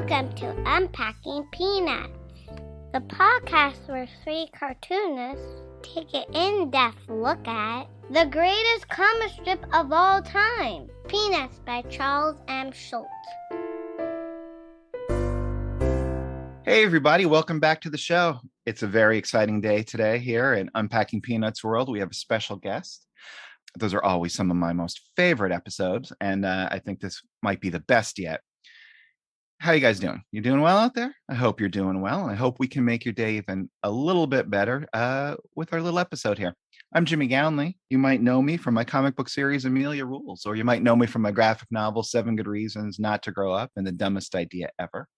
Welcome to Unpacking Peanuts, the podcast where three cartoonists take an in-depth look at the greatest comic strip of all time, Peanuts by Charles M. Schulz. Hey everybody, welcome back to the show. It's a very exciting day today here in Unpacking Peanuts world. We have a special guest. Those are always some of my most favorite episodes, and I think this might be the best yet. How you guys doing? You doing well out there? I hope you're doing well. I hope we can make your day even a little bit better with our little episode here. I'm Jimmy Gownley. You might know me from my comic book series, Amelia Rules, or you might know me from my graphic novel, 7 Good Reasons Not to Grow Up and the Dumbest Idea Ever.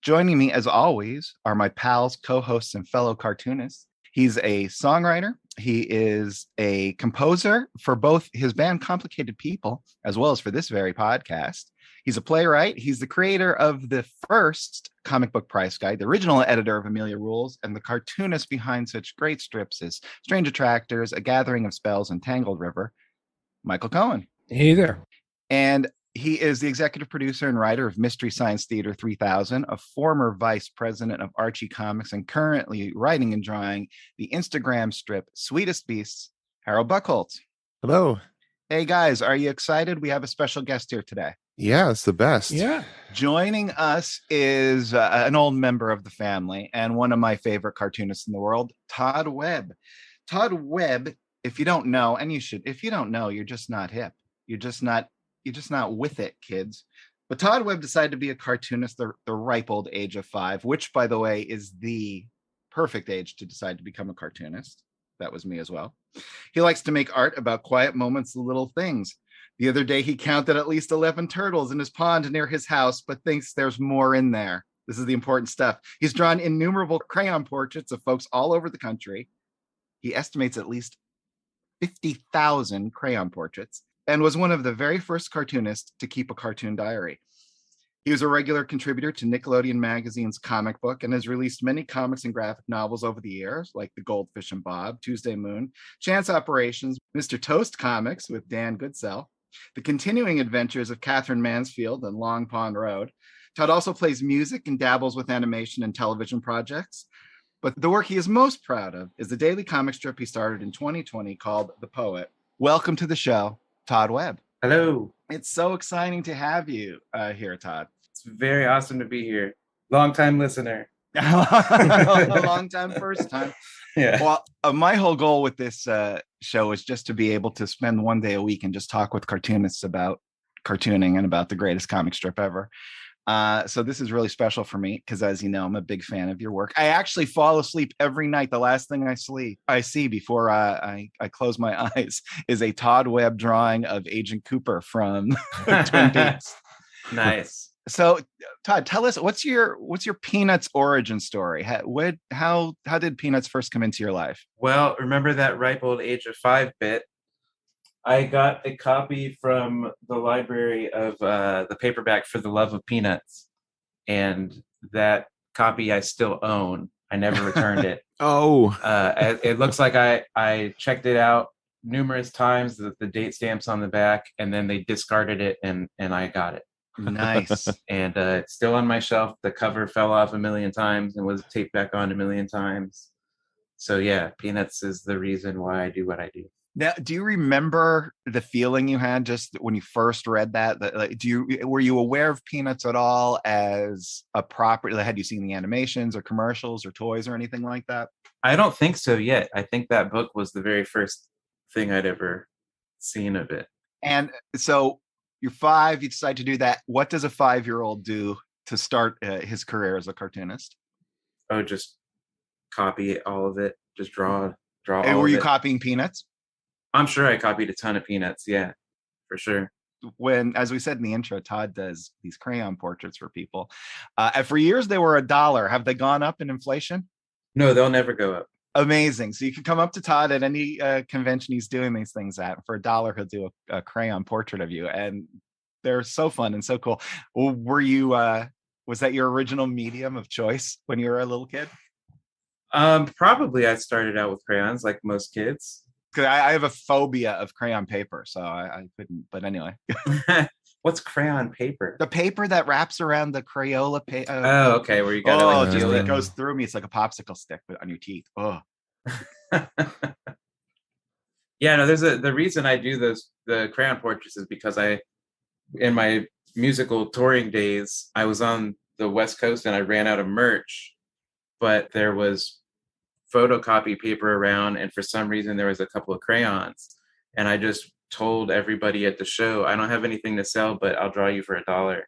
Joining me, as always, are my pals, co-hosts, and fellow cartoonists. He's a songwriter. He is a composer for both his band Complicated People, as well as for this very podcast. He's a playwright. He's the creator of the first comic book price guide, the original editor of Amelia Rules, and the cartoonist behind such great strips as Strange Attractors, A Gathering of Spells, and Tangled River, Michael Cohen. Hey there. And he is the executive producer and writer of Mystery Science Theater 3000, a former vice president of Archie Comics, and currently writing and drawing the Instagram strip Sweetest Beasts, Harold Buchholz. Hello. Hey guys, are you excited? We have a special guest here today. Yeah, it's the best. Yeah. Joining us is an old member of the family and one of my favorite cartoonists in the world, Todd Webb. Todd Webb, if you don't know, and you should, if you don't know, you're just not hip. You're just not with it, kids. But Todd Webb decided to be a cartoonist the ripe old age of 5, which, by the way, is the perfect age to decide to become a cartoonist. That was me as well. He likes to make art about quiet moments, little things. The other day, he counted at least 11 turtles in his pond near his house, but thinks there's more in there. This is the important stuff. He's drawn innumerable crayon portraits of folks all over the country. He estimates at least 50,000 crayon portraits, and was one of the very first cartoonists to keep a cartoon diary. He was a regular contributor to Nickelodeon Magazine's Comic Book and has released many comics and graphic novels over the years, like The Goldfish and Bob, Tuesday Moon, Chance Operations, Mr. Toast Comics with Dan Goodsell, The Continuing Adventures of Catherine Mansfield and Long Pond Road. Todd also plays music and dabbles with animation and television projects. But the work he is most proud of is the daily comic strip he started in 2020 called The Poet. Welcome to the show, Todd Webb. Hello. It's so exciting to have you here, Todd. It's very awesome to be here. Long-time listener. A long time, first time. Yeah. Well, my whole goal with this show is just to be able to spend one day a week and just talk with cartoonists about cartooning and about the greatest comic strip ever. So this is really special for me because, as you know, I'm a big fan of your work. I actually fall asleep every night. The last thing I see before I close my eyes is a Todd Webb drawing of Agent Cooper from Twin Peaks. Nice. So, Todd, tell us what's your Peanuts origin story? How did Peanuts first come into your life? Well, remember that ripe old age of 5 bit? I got a copy from the library of the paperback For the Love of Peanuts, and that copy I still own. I never returned it. Oh. It looks like I checked it out numerous times, the date stamps on the back, and then they discarded it, and I got it. Nice. And it's still on my shelf. The cover fell off a million times and was taped back on a million times. So yeah, Peanuts is the reason why I do what I do. Now, do you remember the feeling you had just when you first read that? Like, were you aware of Peanuts at all as a property? Had you seen the animations or commercials or toys or anything like that? I don't think so yet. I think that book was the very first thing I'd ever seen of it. And so you're 5, you decide to do that. What does a 5-year-old do to start his career as a cartoonist? Oh, just copy all of it. Just draw. And were you copying Peanuts? I'm sure I copied a ton of Peanuts. Yeah, for sure. When, as we said in the intro, Todd does these crayon portraits for people. And for years, they were $1. Have they gone up in inflation? No, they'll never go up. Amazing. So you can come up to Todd at any convention he's doing these things at. For $1, he'll do a crayon portrait of you. And they're so fun and so cool. Well, was that your original medium of choice when you were a little kid? Probably I started out with crayons like most kids. Because I have a phobia of crayon paper, so I couldn't. But anyway. What's crayon paper? The paper that wraps around the Crayola Oh, okay, where you gotta like just peel it it. goes through me. It's like a popsicle stick, but on your teeth. Oh, Yeah, no, the reason I do the crayon portraits is because in my musical touring days, I was on the West Coast and I ran out of merch, but there was photocopy paper around, and for some reason there was a couple of crayons, and I just told everybody at the show, I don't have anything to sell, but I'll draw you for $1,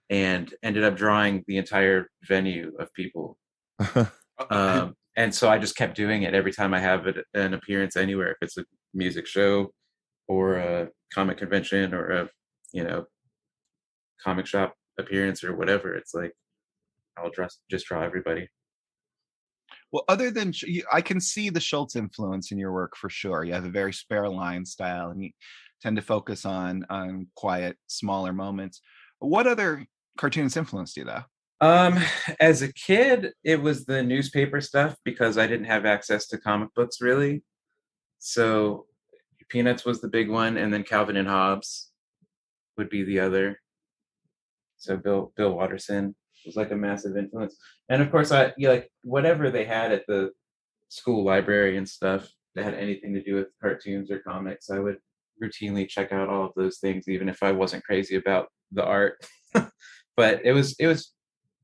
and ended up drawing the entire venue of people. And so I just kept doing it every time I have an appearance anywhere, if it's a music show or a comic convention or a, you know, comic shop appearance or whatever. It's like I'll just draw everybody. well, other than I can see the Schultz influence in your work for sure. You have a very spare line style, and you tend to focus on quiet, smaller moments. What other cartoons influenced you, though? As a kid, it was the newspaper stuff because I didn't have access to comic books really. So Peanuts was the big one, and then Calvin and Hobbes would be the other. So Bill Watterson was like a massive influence, and of course like whatever they had at the school library and stuff that had anything to do with cartoons or comics, I would routinely check out all of those things, even if I wasn't crazy about the art. But it was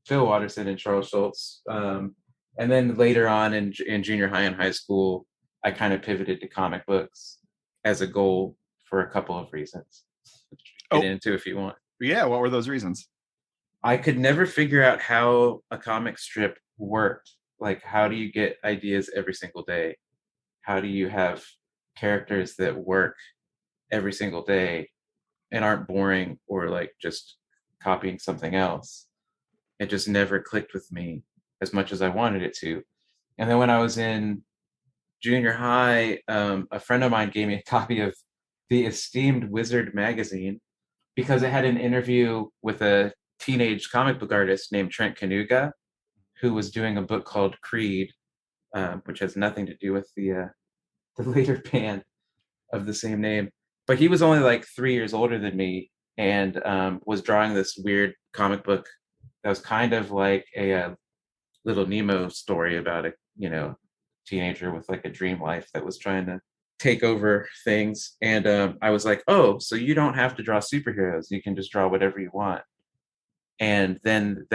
Bill Watterson and Charles Schultz, and then later on in junior high and high school, I kind of pivoted to comic books as a goal for a couple of reasons. Get into if you want. Yeah, what were those reasons? I could never figure out how a comic strip worked. Like, how do you get ideas every single day? How do you have characters that work every single day and aren't boring or like just copying something else? It just never clicked with me as much as I wanted it to. And then when I was in junior high, a friend of mine gave me a copy of the esteemed Wizard magazine because it had an interview with a teenage comic book artist named Trent Kanuga, who was doing a book called Creed, which has nothing to do with the later band of the same name. But he was only like 3 years older than me, and was drawing this weird comic book that was kind of like a Little Nemo story about a teenager with like a dream life that was trying to take over things. And I was like, oh, so you don't have to draw superheroes, you can just draw whatever you want. And then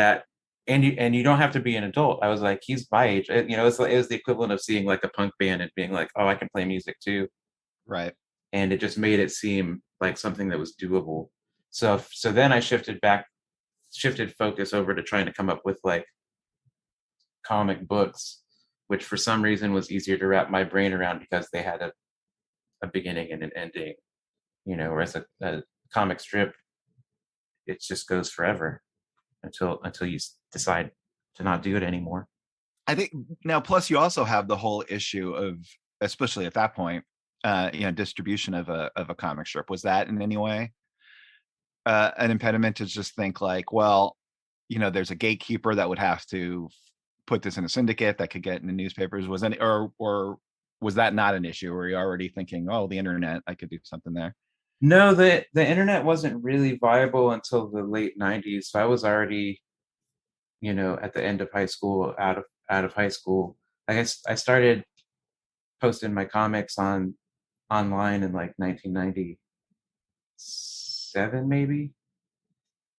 you don't have to be an adult. I was like, he's my age. It was the equivalent of seeing like a punk band and being like, oh, I can play music too. Right. And it just made it seem like something that was doable. So then I shifted focus over to trying to come up with like comic books, which for some reason was easier to wrap my brain around because they had a beginning and an ending, whereas a comic strip, it just goes forever until you decide to not do it anymore. I think now, plus you also have the whole issue of, especially at that point, distribution of a comic strip. Was that in any way an impediment to just think like, well, there's a gatekeeper that would have to put this in a syndicate that could get in the newspapers? Was any, or was that not an issue? Were you already thinking, oh, the internet, I could do something there? No, the internet wasn't really viable until the late 90s. So I was already, at the end of high school, out of high school. I guess I started posting my comics online in like 1997, maybe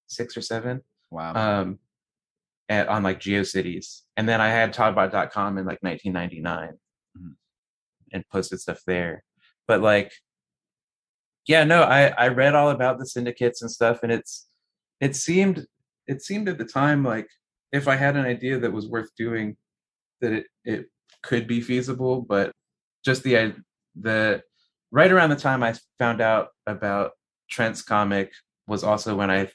6 or 7. Wow. On like GeoCities, and then I had toddbot.com in like 1999, and posted stuff there. But like, yeah, no, I read all about the syndicates and stuff, and it seemed at the time like if I had an idea that was worth doing, that it could be feasible. But just the right around the time I found out about Trent's comic was also when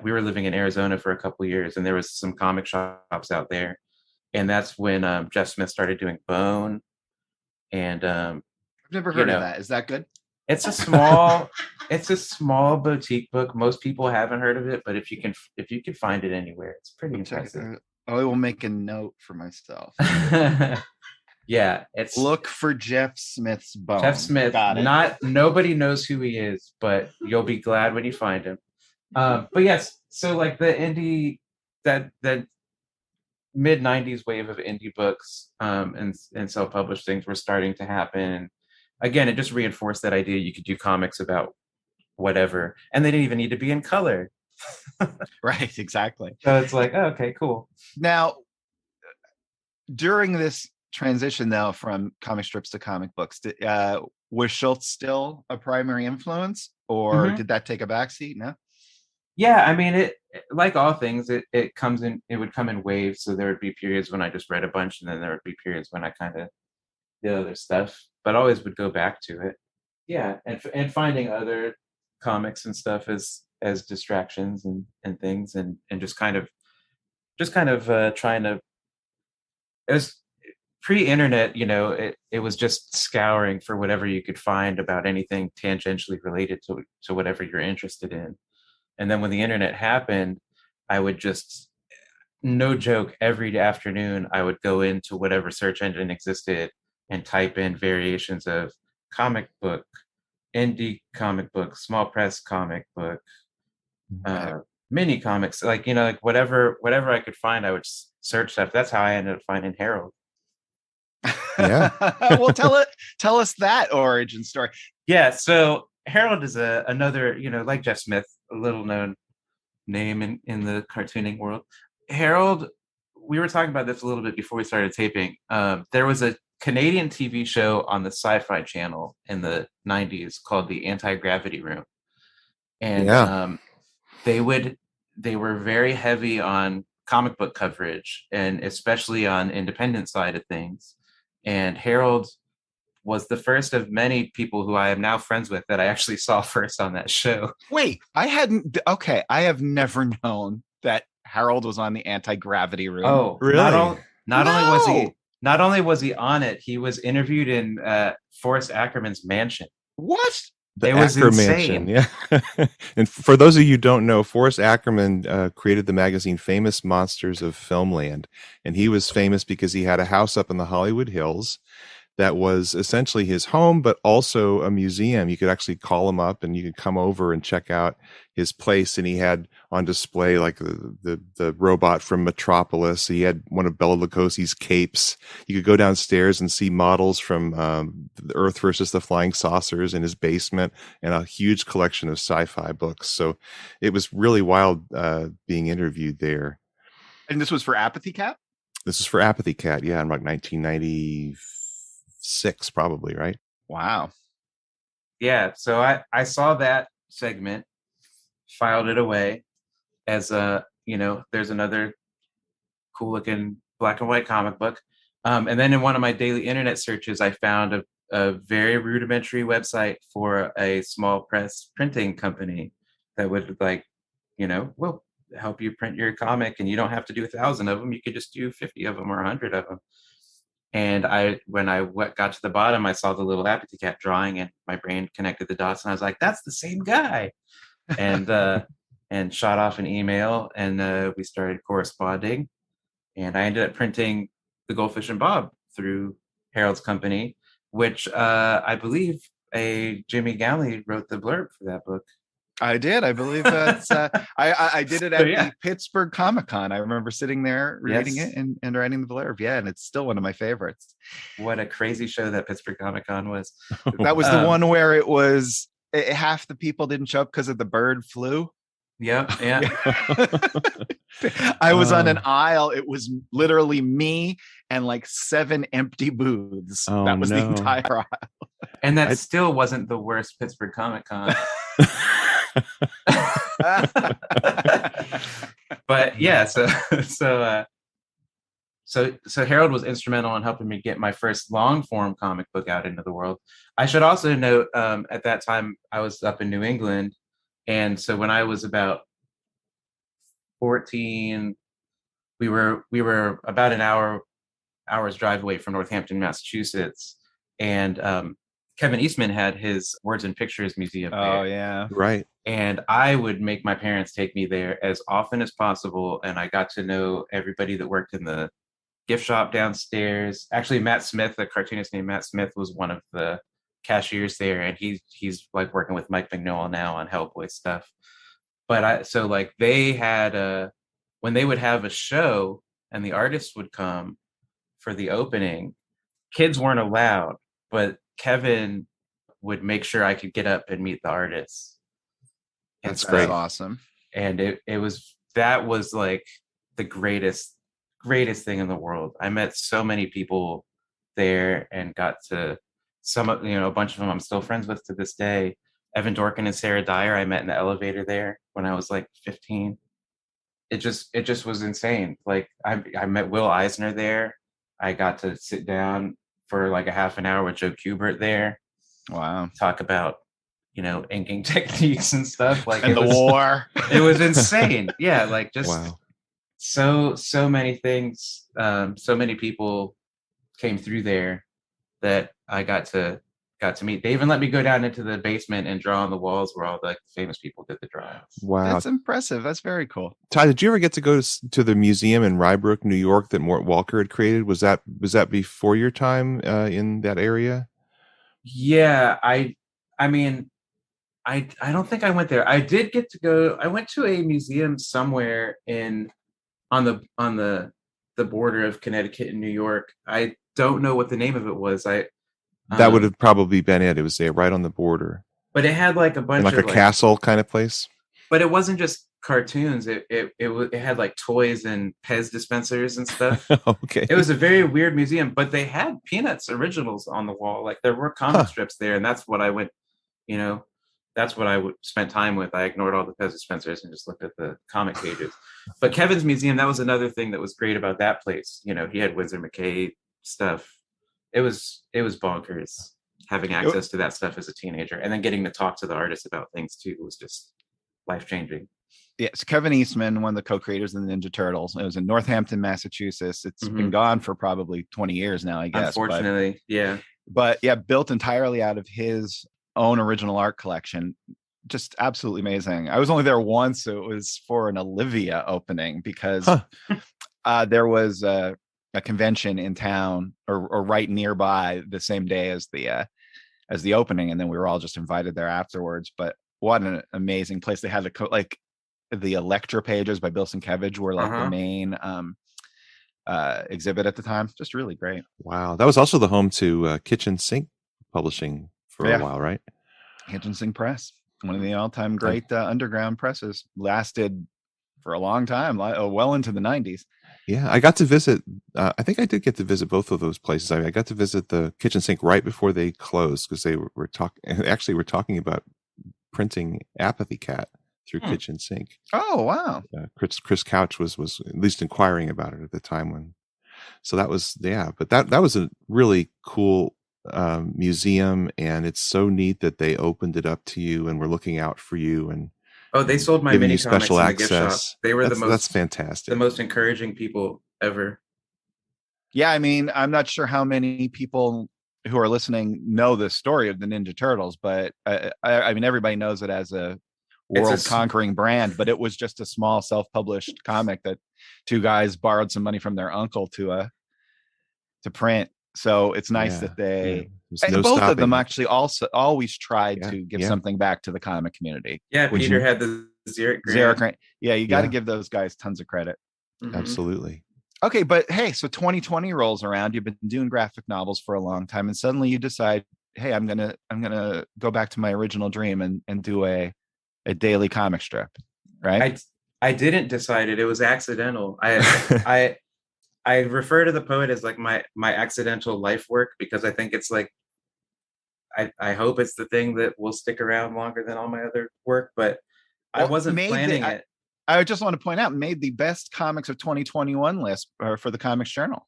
we were living in Arizona for a couple of years, and there was some comic shops out there, and that's when Jeff Smith started doing Bone. And I've never heard of that. Is that good? It's a small boutique book. Most people haven't heard of it, but if you can find it anywhere, it's pretty impressive. I will make a note for myself. Yeah, it's Look for Jeff Smith's bone. Jeff Smith. Got it. Nobody knows who he is, but you'll be glad when you find him. But yes, so like the indie, that mid '90s wave of indie books and self-published things were starting to happen. Again, it just reinforced that idea you could do comics about whatever, and they didn't even need to be in color. Right, exactly. So it's like, oh, okay, cool. Now, during this transition, though, from comic strips to comic books, was Schultz still a primary influence, or did that take a backseat? No. Yeah, I mean, it like all things, it would come in waves. So there would be periods when I just read a bunch, and then there would be periods when I kind of did other stuff, but always would go back to it. Yeah, and finding other comics and stuff as distractions and things, and just kind of trying to. It was pre-internet, it was just scouring for whatever you could find about anything tangentially related to whatever you're interested in. And then when the internet happened, I would just, no joke, every afternoon I would go into whatever search engine existed and type in variations of comic book, indie comic book, small press comic book, mini comics, like whatever I could find, I would search stuff. That's how I ended up finding Harold. Yeah. Well, tell us that origin story. Yeah, so Harold is another, like Jeff Smith, a little known name in the cartooning world. Harold, we were talking about this a little bit before we started taping. There was a Canadian TV show on the Sci-Fi Channel in the 90s called The Anti-Gravity Room. And they were very heavy on comic book coverage, and especially on independent side of things. And Harold was the first of many people who I am now friends with that I actually saw first on that show. Wait, I have never known that Harold was on the Anti-Gravity Room. Oh, really? Not only was he on it, he was interviewed in Forrest Ackerman's mansion. What? It was insane. Yeah. And for those of you who don't know, Forrest Ackerman created the magazine Famous Monsters of Filmland. And he was famous because he had a house up in the Hollywood Hills that was essentially his home, but also a museum. You could actually call him up and you could come over and check out his place. And he had on display like the robot from Metropolis. He had one of Bela Lugosi's capes. You could go downstairs and see models from the Earth versus the Flying Saucers in his basement, and a huge collection of sci-fi books. So it was really wild being interviewed there. And this was for Apathy Cat? This is for Apathy Cat, yeah, in like 1996, probably, right? Wow. Yeah, so I saw that segment, filed it away as there's another cool looking black and white comic book. And then in one of my daily internet searches, I found a very rudimentary website for a small press printing company that would will help you print your comic, and you don't have to do 1,000 of them. You could just do 50 of them or 100 of them. And when I got to the bottom, I saw the little Apathy Cat drawing, and my brain connected the dots, and I was like, that's the same guy. And and shot off an email, and we started corresponding. And I ended up printing The Goldfish and Bob through Harold's company, which I believe Jimmy Galley wrote the blurb for that book. I did. I believe that's. I did it at the Pittsburgh Comic-Con. I remember sitting there reading it and writing the blurb. Yeah, and it's still one of my favorites. What a crazy show that Pittsburgh Comic-Con was. That was the one where it was half the people didn't show up because of the bird flu. Yeah. I was on an aisle. It was literally me and like 7 empty booths. That was the entire aisle. And that still wasn't the worst Pittsburgh Comic-Con. But yeah, so Harold was instrumental in helping me get my first long form comic book out into the world. I should also note, at that time I was up in New England, and so when I was about 14, we were about an hour's drive away from Northampton, Massachusetts, and Kevin Eastman had his Words and Pictures Museum there. Oh yeah, right. And I would make my parents take me there as often as possible, and I got to know everybody that worked in the gift shop downstairs. Actually, Matt Smith, a cartoonist named Matt Smith, was one of the cashiers there, and he's like working with Mike Mignola now on Hellboy stuff. But they had when they would have a show and the artists would come for the opening, kids weren't allowed, but Kevin would make sure I could get up and meet the artists. That's great. Awesome. And that was like the greatest thing in the world. I met so many people there and got to a bunch of them I'm still friends with to this day. Evan Dorkin and Sarah Dyer, I met in the elevator there when I was like 15. It just was insane. Like I met Will Eisner there. I got to sit down for like a half an hour with Joe Kubert there. Wow. Talk about, inking techniques and stuff. Like and the war. It was insane. Yeah, like just wow. So many things. So many people came through there that I got to meet. They even let me go down into the basement and draw on the walls where all the famous people did the drawings. Wow, that's impressive. That's very cool. Todd, did you ever get to go to the museum in Rybrook, New York, that Mort Walker had created? Was that before your time in that area? Yeah, I mean, I don't think I went there. I did get to go. I went to a museum somewhere on the border of Connecticut and New York. I don't know what the name of it was. That would have probably been it. It was there right on the border. But it had like a bunch of a castle kind of place. But it wasn't just cartoons. It had like toys and Pez dispensers and stuff. Okay. It was a very weird museum, but they had Peanuts originals on the wall. Like there were comic strips there, and that's what I went, that's what I would spend time with. I ignored all the Pez dispensers and just looked at the comic pages. But Kevin's museum, that was another thing that was great about that place. He had Winsor McCay stuff. It was bonkers having access to that stuff as a teenager, and then getting to talk to the artists about things too was just life-changing. Yes, Kevin Eastman, one of the co-creators of the Ninja Turtles. It was in Northampton, Massachusetts. It's been gone for probably 20 years now, I guess. Unfortunately, yeah. But yeah, built entirely out of his own original art collection. Just absolutely amazing. I was only there once. So it was for an Olivia opening because there was a convention in town or right nearby the same day as the opening, and then we were all just invited there afterwards. But what an amazing place! They had the Electra pages by Bill Sienkiewicz were like the main exhibit at the time. Just really great. Wow, that was also the home to Kitchen Sink Publishing for a while, right? Kitchen Sink Press, one of the all-time great underground presses, lasted for a long time, well into the 90s. Yeah, I got to visit. I think I did get to visit both of those places. I got to visit the Kitchen Sink right before they closed because they were talking. Actually, we're talking about printing Apathy Cat through Kitchen Sink. Oh wow! Chris Couch was at least inquiring about it at the time when. So that was but that was a really cool museum, and it's so neat that they opened it up to you and were looking out for you and. Oh, they sold my mini comics in the gift shop. They were that's fantastic. The most encouraging people ever. Yeah, I mean, I'm not sure how many people who are listening know the story of the Ninja Turtles, but I mean, everybody knows it as a world-conquering brand. But it was just a small, self-published comic that two guys borrowed some money from their uncle to print. So it's nice that they. Both of them actually also always tried to give something back to the comic community. Yeah, Peter had the Xeric grant. Yeah, you got to give those guys tons of credit. Absolutely. Okay, but hey, so 2020 rolls around. You've been doing graphic novels for a long time, and suddenly you decide, hey, I'm gonna go back to my original dream and do a daily comic strip, right? I didn't decide it. It was accidental. I refer to the poet as like my accidental life work because I think it's like I hope it's the thing that will stick around longer than all my other work, but I wasn't planning it. I just want to point out, made the best comics of 2021 list for the Comics Journal.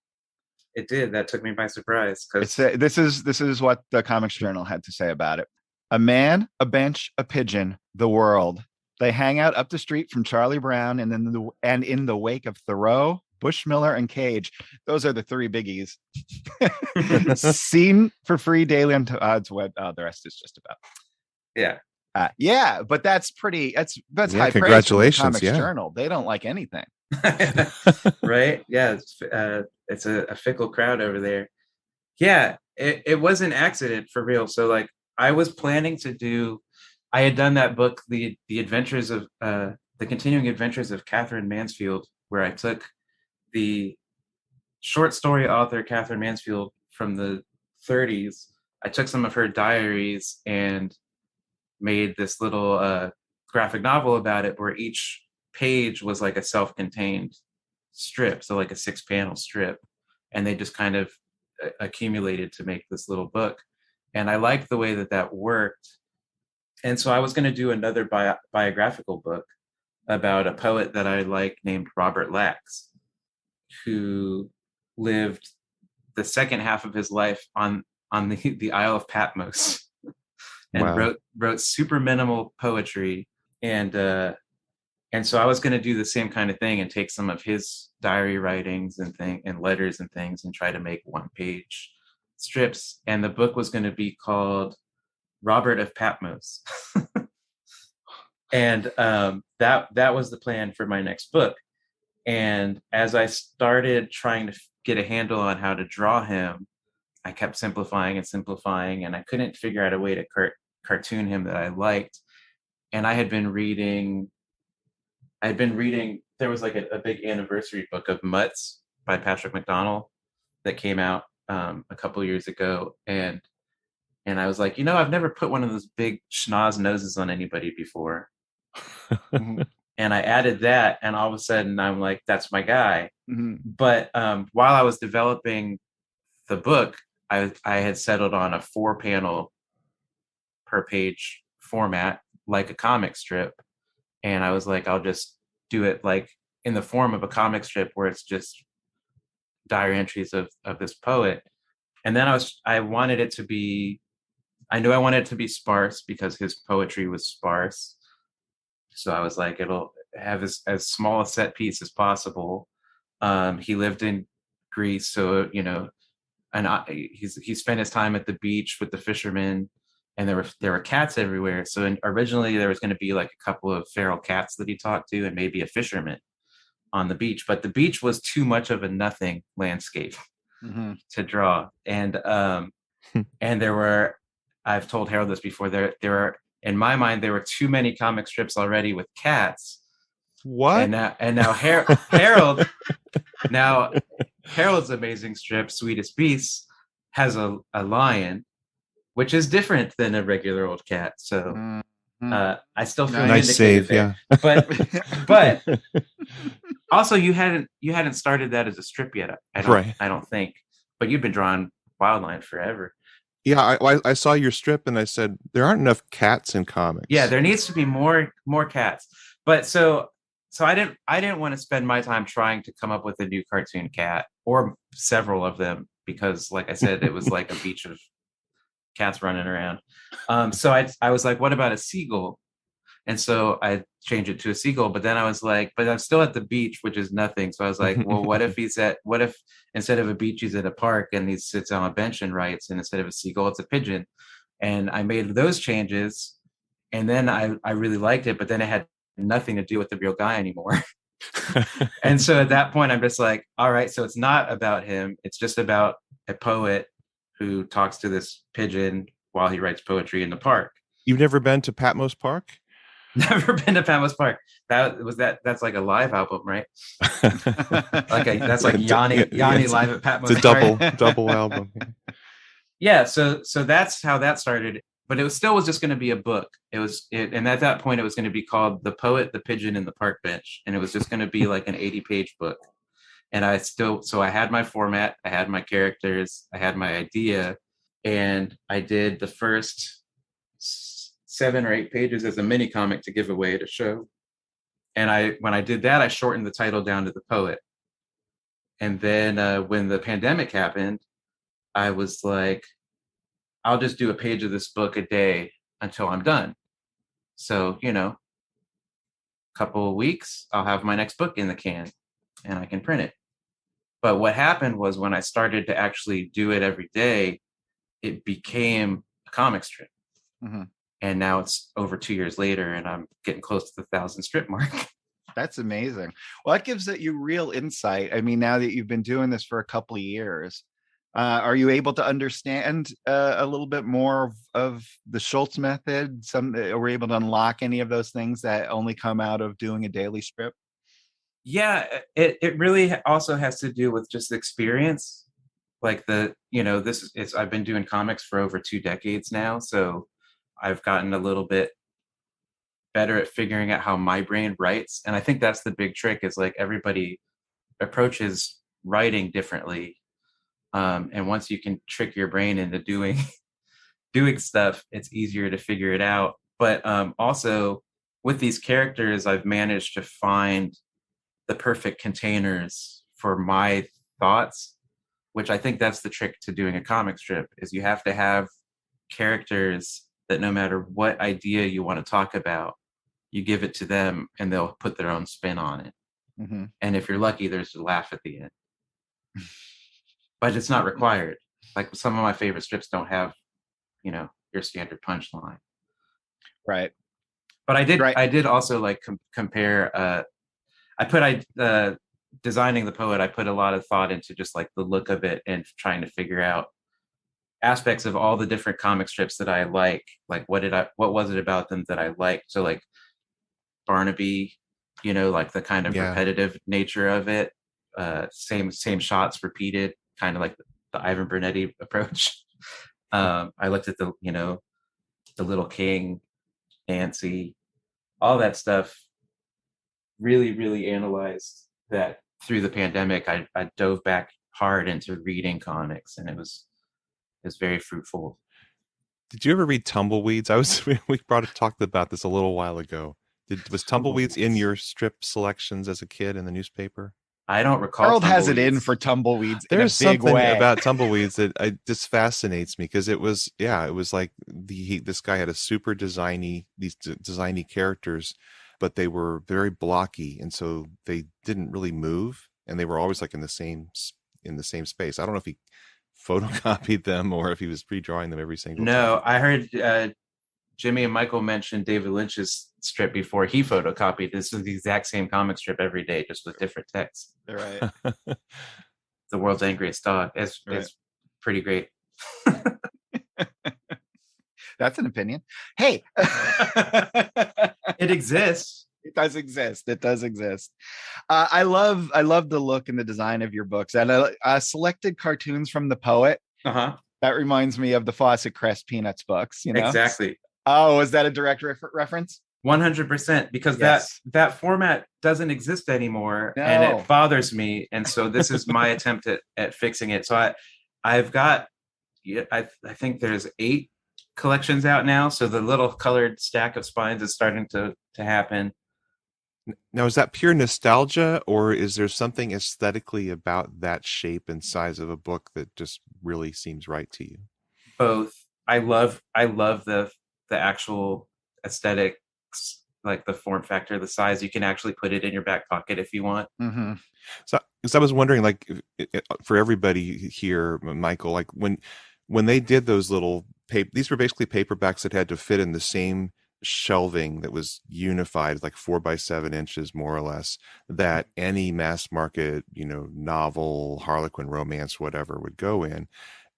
It did. That took me by surprise. This is what the Comics Journal had to say about it. A man, a bench, a pigeon, the world. They hang out up the street from Charlie Brown and in the wake of Thoreau, Bushmiller, and Cage. Those are the three biggies. Seen for free daily on Todd's Web. Oh, the rest is just about. Yeah. But that's pretty. That's high praise. Congratulations, from the Comics Journal. They don't like anything. Right? Yeah, it's a fickle crowd over there. Yeah, it was an accident for real. So like I was planning to do, I had done that book, the adventures of the continuing adventures of Catherine Mansfield, where I took the short story author Catherine Mansfield from the 30s. I took some of her diaries and made this little graphic novel about it, where each page was like a self-contained strip, so like a 6-panel strip, and they just kind of accumulated to make this little book. And I liked the way that that worked, and so I was going to do another biographical book about a poet that I like named Robert Lax, who lived the second half of his life on the Isle of Patmos, and Wow. wrote super minimal poetry. And so I was going to do the same kind of thing and take some of his diary writings and letters and things and try to make 1-page strips. And the book was going to be called Robert of Patmos. And that was the plan for my next book. And as I started trying to get a handle on how to draw him, I kept simplifying and simplifying, and I couldn't figure out a way to cartoon him that I liked. And I had been reading, there was like a big anniversary book of Mutts by Patrick McDonnell that came out a couple years ago. And I was like, I've never put one of those big schnoz noses on anybody before. And I added that, and all of a sudden I'm like, that's my guy. But while I was developing the book, I had settled on a 4-panel per page format, like a comic strip. And I was like, I'll just do it like in the form of a comic strip where it's just diary entries of this poet. And then I wanted it to be, I knew I wanted it to be sparse because his poetry was sparse. So I was like, it'll have as small a set piece as possible. He lived in Greece, so and he spent his time at the beach with the fishermen, and there were cats everywhere. So originally there was going to be like a couple of feral cats that he talked to, and maybe a fisherman on the beach. But the beach was too much of a nothing landscape to draw, and there were. I've told Harold this before. There are, in my mind, there were too many comic strips already with cats. What? And now Harold, now Harold's amazing strip, Sweetest Beasts, has a lion, which is different than a regular old cat. So I still feel nice save, there. yeah. But also you hadn't started that as a strip yet. I don't think. But you've been drawing Wildline forever. Yeah, I saw your strip and I said there aren't enough cats in comics. Yeah, there needs to be more cats. But so I didn't want to spend my time trying to come up with a new cartoon cat, or several of them, because like I said, it was like a beach of cats running around. So I was like, what about a seagull? And so I changed it to a seagull, but then I was like, but I'm still at the beach, which is nothing. So I was like, well, what if instead of a beach, he's at a park and he sits on a bench and writes, and instead of a seagull, it's a pigeon. And I made those changes, and then I really liked it, but then it had nothing to do with the real guy anymore. And so at that point, I'm just like, all right, so it's not about him. It's just about a poet who talks to this pigeon while he writes poetry in the park. You've never been to Patmos Park? Never been to Patmos Park. That's like a live album, right? That's like Yanni live at Patmos. It's a double album. Yeah, so that's how that started. But it was just going to be a book. And at that point, it was going to be called The Poet, the Pigeon, and the Park Bench, and it was just going to be like an 80-page book. And I had my format, I had my characters, I had my idea, and I did the first 7 or 8 pages as a mini comic to give away at a show. And when I did that, I shortened the title down to The Poet. And then when the pandemic happened, I was like, I'll just do a page of this book a day until I'm done. So, a couple of weeks, I'll have my next book in the can and I can print it. But what happened was, when I started to actually do it every day, it became a comic strip. And now it's over 2 years later, and I'm getting close to the 1,000 strip mark. That's amazing. Well, that gives it you real insight. I mean, now that you've been doing this for a couple of years, are you able to understand a little bit more of the Schultz method? Are we able to unlock any of those things that only come out of doing a daily strip? Yeah, it really also has to do with just experience. Like I've been doing comics for over 2 decades now, so I've gotten a little bit better at figuring out how my brain writes. And I think that's the big trick, is like everybody approaches writing differently. And once you can trick your brain into doing doing stuff, it's easier to figure it out. But also with these characters, I've managed to find the perfect containers for my thoughts, which I think that's the trick to doing a comic strip, is you have to have characters that no matter what idea you want to talk about, you give it to them and they'll put their own spin on it. Mm-hmm. And if you're lucky, there's a laugh at the end. But it's not required. Like some of my favorite strips don't have, your standard punchline. Right. But I did also like compare. Designing the poet, I put a lot of thought into just like the look of it and trying to figure out aspects of all the different comic strips that I like what was it about them that I liked. So like Barnaby, like the kind of repetitive nature of it, same shots repeated, kind of like the Ivan Bernetti approach. I looked at the Little King, Nancy, all that stuff, really, really analyzed that through the pandemic. I dove back hard into reading comics, and it was very fruitful. Did you ever read Tumbleweeds? We talked about this a little while ago. Was Tumbleweeds in your strip selections as a kid in the newspaper? I don't recall. Harold has it in for Tumbleweeds. There's something about Tumbleweeds that just fascinates me, because it was like this guy had a super designy characters, but they were very blocky, and so they didn't really move, and they were always like in the same space. I don't know if he photocopied them or if he was pre-drawing them every single time. No, I heard Jimmy and Michael mention David Lynch's strip before. He photocopied. This is the exact same comic strip every day, just with different text. Right. The World's Angriest Dog. It's pretty great. That's an opinion. Hey. It exists. It does exist. I love the look and the design of your books, and I selected cartoons from the poet. Uh-huh. That reminds me of the Fawcett Crest Peanuts books. Exactly. Oh, is that a direct reference? 100%, because that format doesn't exist anymore, and it bothers me. And so this is my attempt at fixing it. So I've got, I think there's 8 collections out now. So the little colored stack of spines is starting to happen. Now, is that pure nostalgia, or is there something aesthetically about that shape and size of a book that just really seems right to you? Both. I love the actual aesthetics, like the form factor, the size. You can actually put it in your back pocket if you want. Mm-hmm. So I was wondering, like, for everybody here, Michael, like when they did those little these were basically paperbacks that had to fit in the same shelving that was unified, like 4 by 7 inches, more or less, that any mass market, novel, Harlequin romance, whatever, would go in.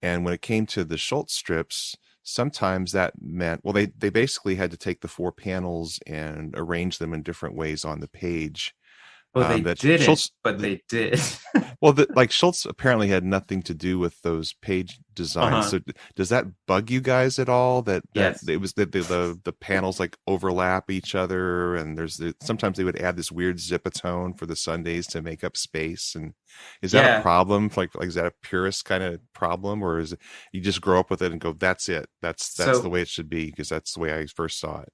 And when it came to the Schultz strips, sometimes that meant, well, they basically had to take the 4 panels and arrange them in different ways on the page. Well, they didn't, but they did. Well, like Schultz apparently had nothing to do with those page designs. So does that bug you guys at all? That it was the panels like overlap each other, and sometimes they would add this weird zipatone for the Sundays to make up space. And is that a problem? Like is that a purist kind of problem, or is it you just grow up with it and go, that's it, that's the way it should be, because that's the way I first saw it?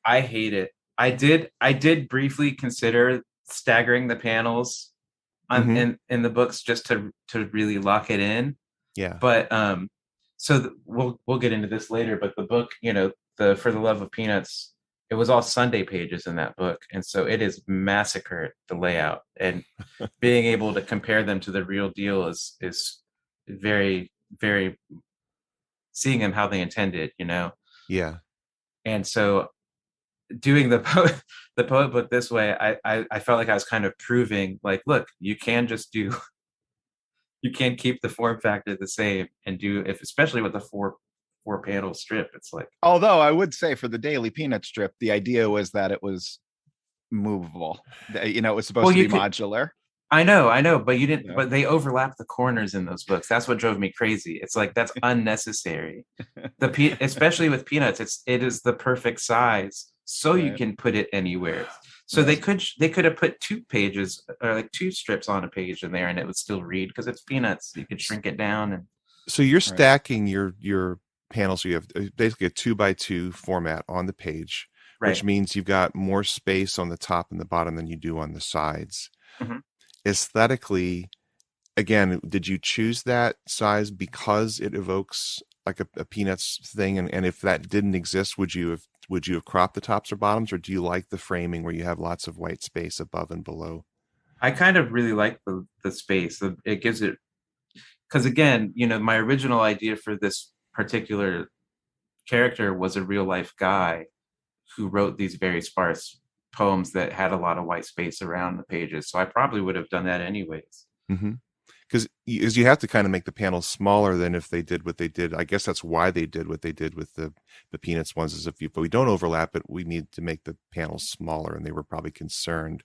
I hate it. I did briefly consider staggering the panels in the books just to really lock it in. Yeah. But we'll get into this later, but the book, the For the Love of Peanuts, it was all Sunday pages in that book, and so it is massacred, the layout, and being able to compare them to the real deal is very, very, seeing them how they intended, Yeah. And so doing the poet book this way, I felt like I was kind of proving, like, look, you can just do, you can keep the form factor the same and do, if especially with the four panel strip, it's like. Although I would say for the Daily Peanut strip, the idea was that it was movable. You know, it was supposed to be modular. I know, but you didn't. Yeah. But they overlap the corners in those books. That's what drove me crazy. It's like, that's unnecessary. Especially with Peanuts, it is the perfect size, so right. You can put it anywhere. So yes. they could have put 2 pages or like 2 strips on a page in there, and it would still read, because it's Peanuts. You could shrink it down. And so you're stacking your panels. So you have basically a 2x2 format on the page, right. Which means you've got more space on the top and the bottom than you do on the sides. Mm-hmm. Aesthetically, again, did you choose that size because it evokes like a Peanuts thing? And if that didn't exist, would you have cropped the tops or bottoms, or do you like the framing where you have lots of white space above and below? I kind of really like the space. It gives it, because again, you know, my original idea for this particular character was a real life guy who wrote these very sparse poems that had a lot of white space around the pages. So I probably would have done that anyways. Mm-hmm. Because you have to kind of make the panels smaller than if they did what they did. I guess that's why they did what they did with the Peanuts ones, is if we don't overlap it, we need to make the panels smaller, and they were probably concerned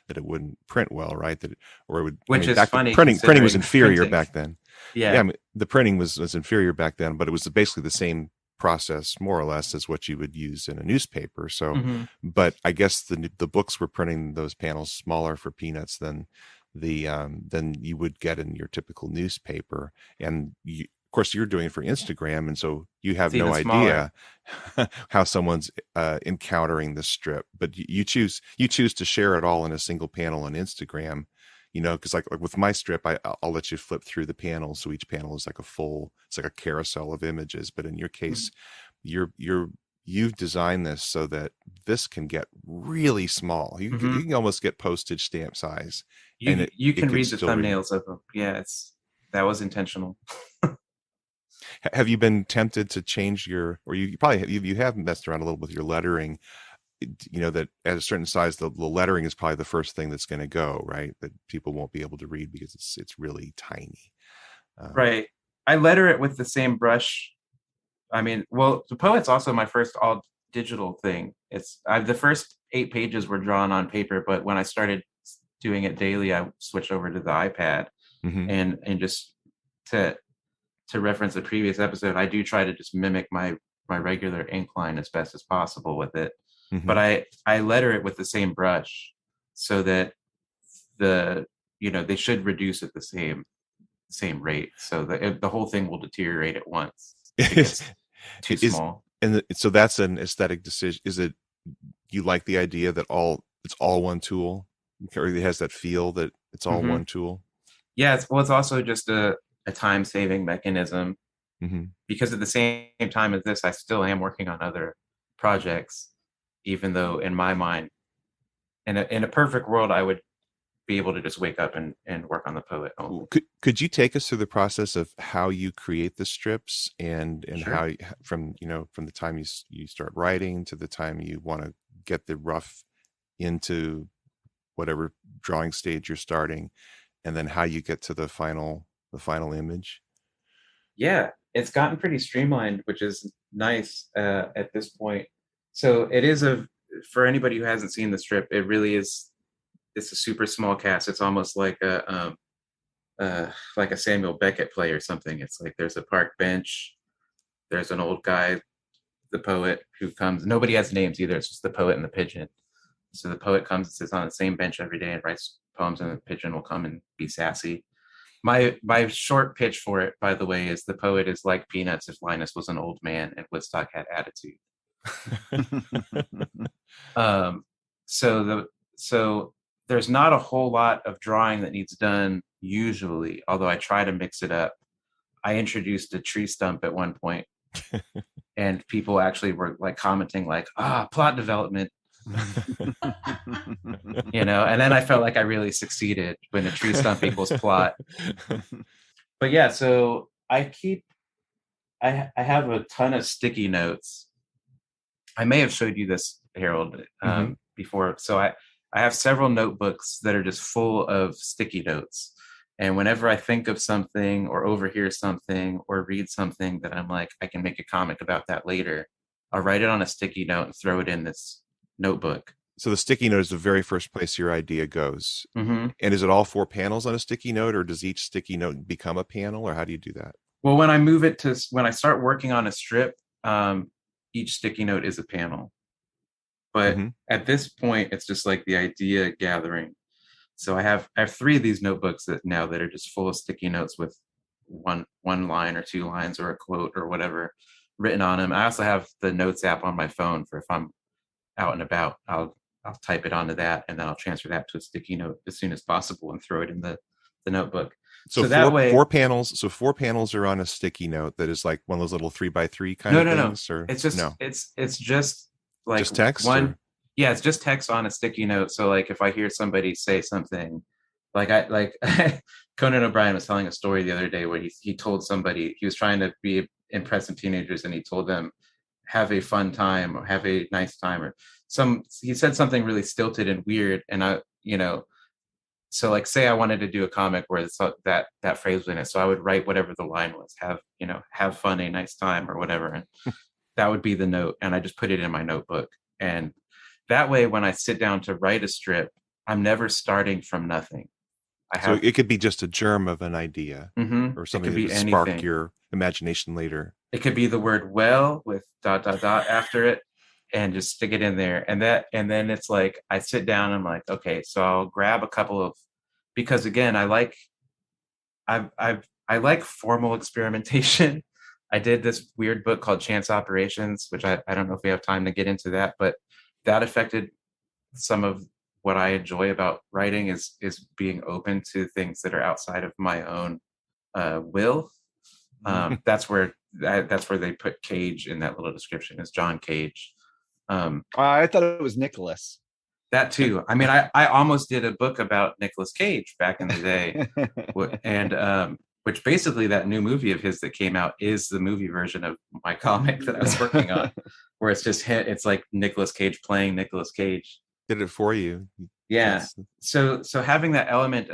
that it wouldn't print well, right? That or it would. Which is funny. Printing was inferior back then. Yeah, I mean, the printing was inferior back then, but it was basically the same process, more or less, as what you would use in a newspaper. So, mm-hmm. But I guess the books were printing those panels smaller for Peanuts than you would get in your typical newspaper. And of course, you're doing it for Instagram, and so you have no idea how someone's encountering the strip. But you choose to share it all in a single panel on Instagram. You know, because like with my strip, I'll let you flip through the panels, so each panel is like it's like a carousel of images. But in your case, mm-hmm. You've designed this so that this can get really small. You can almost get postage stamp size. You can read the thumbnails of them. Yeah, that was intentional. Have you been tempted to change you probably you have messed around a little with your lettering? You know, that at a certain size, the lettering is probably the first thing that's going to go, right? That people won't be able to read because it's really tiny. Right. I letter it with the same brush. I mean, well, the Poet's also my first all digital thing. The first 8 pages were drawn on paper, but when I started doing it daily, I switched over to the iPad. Mm-hmm. and just to reference the previous episode, I do try to just mimic my regular ink line as best as possible with it. Mm-hmm. But I letter it with the same brush, so that they should reduce at the same rate, so that the whole thing will deteriorate at once. It's too small. And so that's an aesthetic decision. Is it, you like the idea that it's all one tool, or it has that feel that it's all mm-hmm. one tool? Yeah, it's also just a time-saving mechanism, mm-hmm. because at the same time as this, I still am working on other projects, even though in my mind, in a perfect world, I would be able to just wake up and work on the Poet only. Could you take us through the process of how you create the strips and sure. How from the time you start writing to the time you want to get the rough into whatever drawing stage you're starting, and then how you get to the final image? Yeah, it's gotten pretty streamlined, which is nice at this point. So it is for anybody who hasn't seen the strip, it really is. It's a super small cast. It's almost like a Samuel Beckett play or something. It's like there's a park bench, there's an old guy, the poet, who comes. Nobody has names either. It's just the poet and the pigeon. So the poet comes and sits on the same bench every day and writes poems, and the pigeon will come and be sassy. My short pitch for it, by the way, is the poet is like Peanuts if Linus was an old man and Woodstock had attitude. So there's not a whole lot of drawing that needs done usually, although I try to mix it up. I introduced a tree stump at one point, and people actually were like commenting like, plot development. And then I felt like I really succeeded when a tree stump equals plot. But yeah, so I have a ton of sticky notes. I may have showed you this Harold, before. So I have several notebooks that are just full of sticky notes. And whenever I think of something or overhear something or read something that I'm like, I can make a comic about that later, I'll write it on a sticky note and throw it in this notebook. So the sticky note is the very first place your idea goes. Mm-hmm. And is it all 4 panels on a sticky note, or does each sticky note become a panel, or how do you do that? Well, when I start working on a strip, each sticky note is a panel. But at this point, it's just like the idea gathering. So I have 3 of these notebooks that are just full of sticky notes with one line or 2 lines or a quote or whatever written on them. I also have the notes app on my phone for if I'm out and about, I'll type it onto that, and then I'll transfer that to a sticky note as soon as possible and throw it in the notebook. So that way, 4 panels. So 4 panels are on a sticky note that is like one of those little 3x3 kind of things. Or it's just it's just like just text. Yeah, it's just text on a sticky note. So like if I hear somebody say something, like Conan O'Brien was telling a story the other day where he told somebody, he was trying to be impressive teenagers, and he told them, have a fun time or have a nice time, or he said something really stilted and weird. And so like say I wanted to do a comic where that phrase was in it. So I would write whatever the line was, have fun, a nice time, or whatever. And that would be the note. And I just put it in my notebook. And that way, when I sit down to write a strip, I'm never starting from nothing. So it could be just a germ of an idea, or something that would spark your imagination later. It could be the word "well" with ... after it, and just stick it in there. And then it's like I sit down and I'm like, okay, so I'll grab a couple of, because again, I like formal experimentation. I did this weird book called Chance Operations, which I don't know if we have time to get into that, but that affected some of what I enjoy about writing is being open to things that are outside of my own will. That's where they put Cage in that little description, is John Cage. I thought it was Nicholas. That too. I mean, I almost did a book about Nicolas Cage back in the day, and which basically that new movie of his that came out is the movie version of my comic that I was working on, where it's like Nicolas Cage playing Nicolas Cage. Did it for you. Yeah. So having that element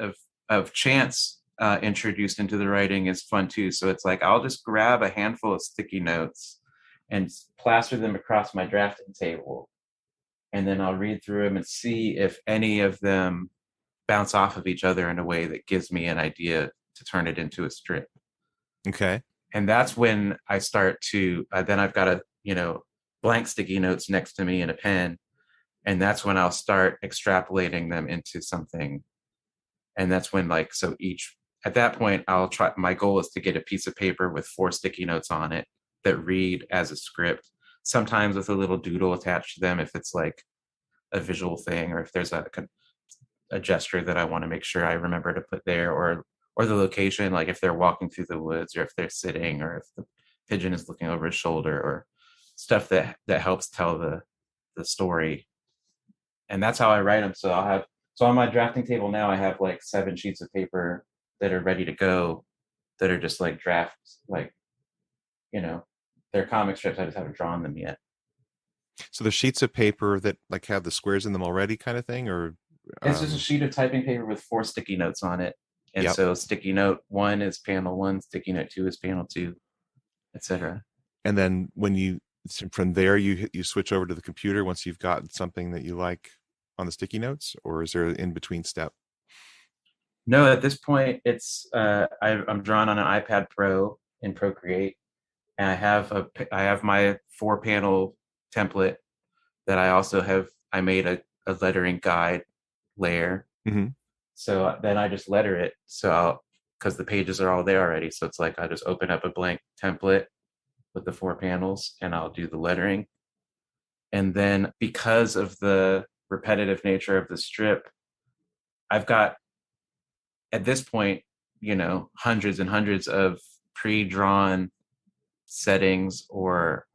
of chance introduced into the writing is fun too. So it's like I'll just grab a handful of sticky notes and plaster them across my drafting table, and then I'll read through them and see if any of them bounce off of each other in a way that gives me an idea to turn it into a strip. Okay. And that's when I start to then I've got blank sticky notes next to me and a pen, and that's when I'll start extrapolating them into something. And that's when at that point I'll try, my goal is to get a piece of paper with 4 sticky notes on it that read as a script, sometimes with a little doodle attached to them if it's like a visual thing, or if there's a gesture that I want to make sure I remember to put there, or the location, like if they're walking through the woods, or if they're sitting, or if the pigeon is looking over his shoulder, or stuff that helps tell the story. And that's how I write them. So on my drafting table now, I have like 7 sheets of paper that are ready to go, that are just like drafts, like, they're comic strips. I just haven't drawn them yet. So the sheets of paper that like have the squares in them already kind of thing, or? It's just a sheet of typing paper with 4 sticky notes on it. And so sticky note 1 is panel 1, sticky note 2 is panel 2, etc. And then from there, you switch over to the computer once you've got something that you like on the sticky notes, or is there an in-between step? No, at this point, it's I'm drawn on an iPad Pro in Procreate, and I have my 4-panel template that I also have. I made a lettering guide layer. Mm-hmm. So then I just letter it. So because the pages are all there already, so it's like I just open up a blank template with the 4 panels, and I'll do the lettering. And then because of the repetitive nature of the strip, I've got, at this point, hundreds and hundreds of pre-drawn settings or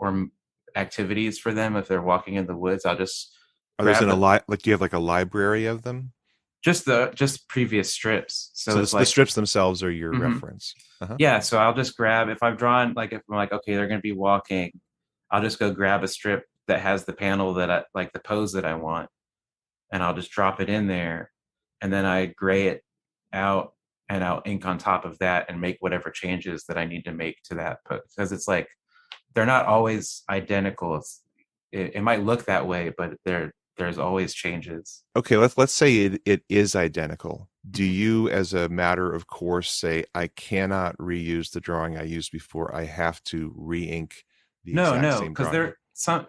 activities for them. If they're walking in the woods, I'll just do you have like a library of them? Just previous strips. So it's the strips themselves are your reference. Uh-huh. Yeah. So I'll just grab, if I've drawn, if I'm like, okay, they're going to be walking, I'll just go grab a strip that has the panel that I like, the pose that I want, and I'll just drop it in there, and then I gray it out, and I'll ink on top of that and make whatever changes that I need to make to that pose, because it's like they're not always identical. It might look that way, but there's always changes. Okay, let's say it is identical. Do you, as a matter of course, say, I cannot reuse the drawing I used before, I have to re-ink the exact same because drawing? there some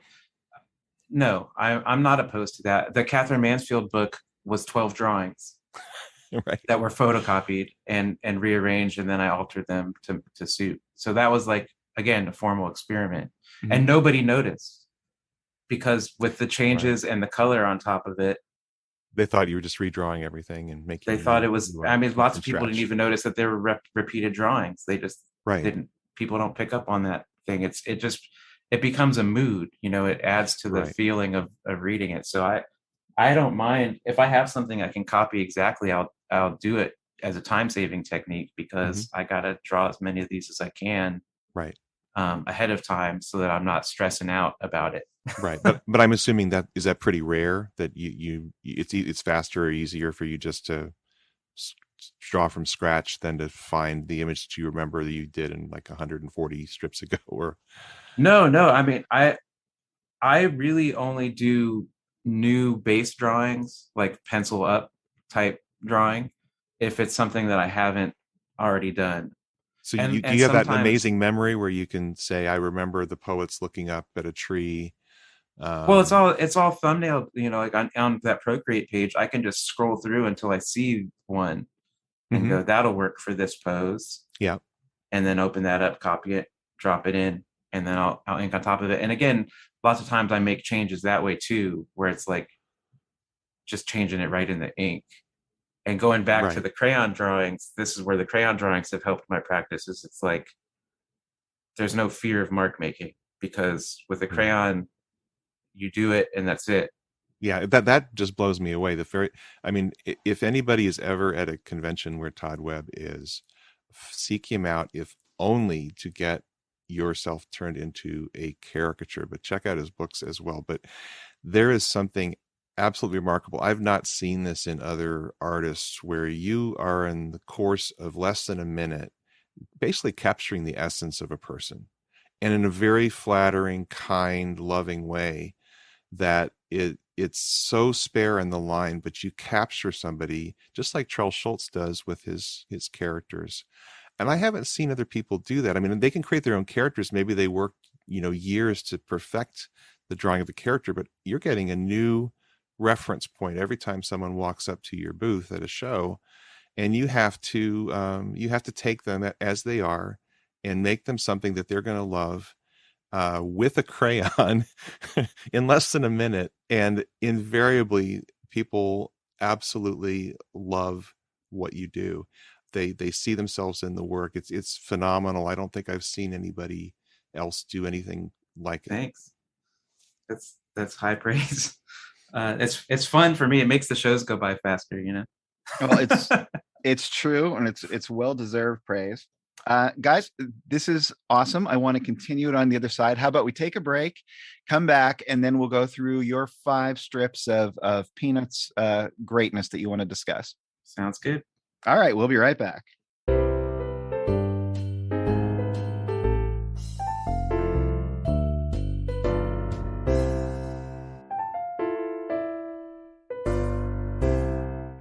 no, I'm not opposed to that. The Catherine Mansfield book was 12 drawings Right. that were photocopied and rearranged, and then I altered them to suit. So that was like, again, a formal experiment. Mhm. And nobody noticed, because with the changes and the color on top of it, They thought you were just redrawing everything and making. they thought it was. I mean, lots of people scratch. didn't even notice that they were repeated drawings. They just Right. didn't. People don't pick up on that thing. It becomes a mood. It adds to the Right. feeling of reading it. So I don't mind if I have something I can copy exactly. I'll do it as a time saving technique, because I gotta draw as many of these as I can. Right. Ahead of time, so that I'm not stressing out about it. Right. But I'm assuming that is that pretty rare, that it's faster or easier for you just to draw from scratch than to find the image that you remember that you did in like 140 strips ago, or No. I mean, I really only do new base drawings, like pencil up type drawing, if it's something that I haven't already done. so And you have that sometimes- amazing memory where you can say, I remember the poets looking up at a tree. Well, it's all thumbnail, like on that Procreate page, I can just scroll through until I see one and go, that'll work for this pose. Yeah. And then open that up, copy it, drop it in, and then I'll ink on top of it. And again, lots of times I make changes that way too, where it's like just changing it right in the ink. And going back to the crayon drawings, this is where the crayon drawings have helped my practice. It's like there's no fear of mark making, because with the crayon, you do it and that's it. Yeah, that just blows me away. If anybody is ever at a convention where Todd Webb is, seek him out, if only to get yourself turned into a caricature, but check out his books as well. But there is something absolutely remarkable. I've not seen this in other artists, where you are, in the course of less than a minute, basically capturing the essence of a person, and in a very flattering, kind, loving way, that it's so spare in the line, but you capture somebody just like Charles Schultz does with his characters. And I haven't seen other people do that. I mean, they can create their own characters. Maybe they worked, years to perfect the drawing of a character, but you're getting a new reference point every time someone walks up to your booth at a show, and you have to take them as they are and make them something that they're going to love, with a crayon in less than a minute. And invariably, people absolutely love what you do. They see themselves in the work. It's phenomenal. I don't think I've seen anybody else do anything like it. Thanks. That's high praise. It's fun for me. It makes the shows go by faster, Well, it's true, and it's well-deserved praise. Guys, this is awesome. I want to continue it on the other side. How about we take a break, come back, and then we'll go through your 5 strips of Peanuts greatness that you want to discuss. Sounds good. All right, we'll be right back.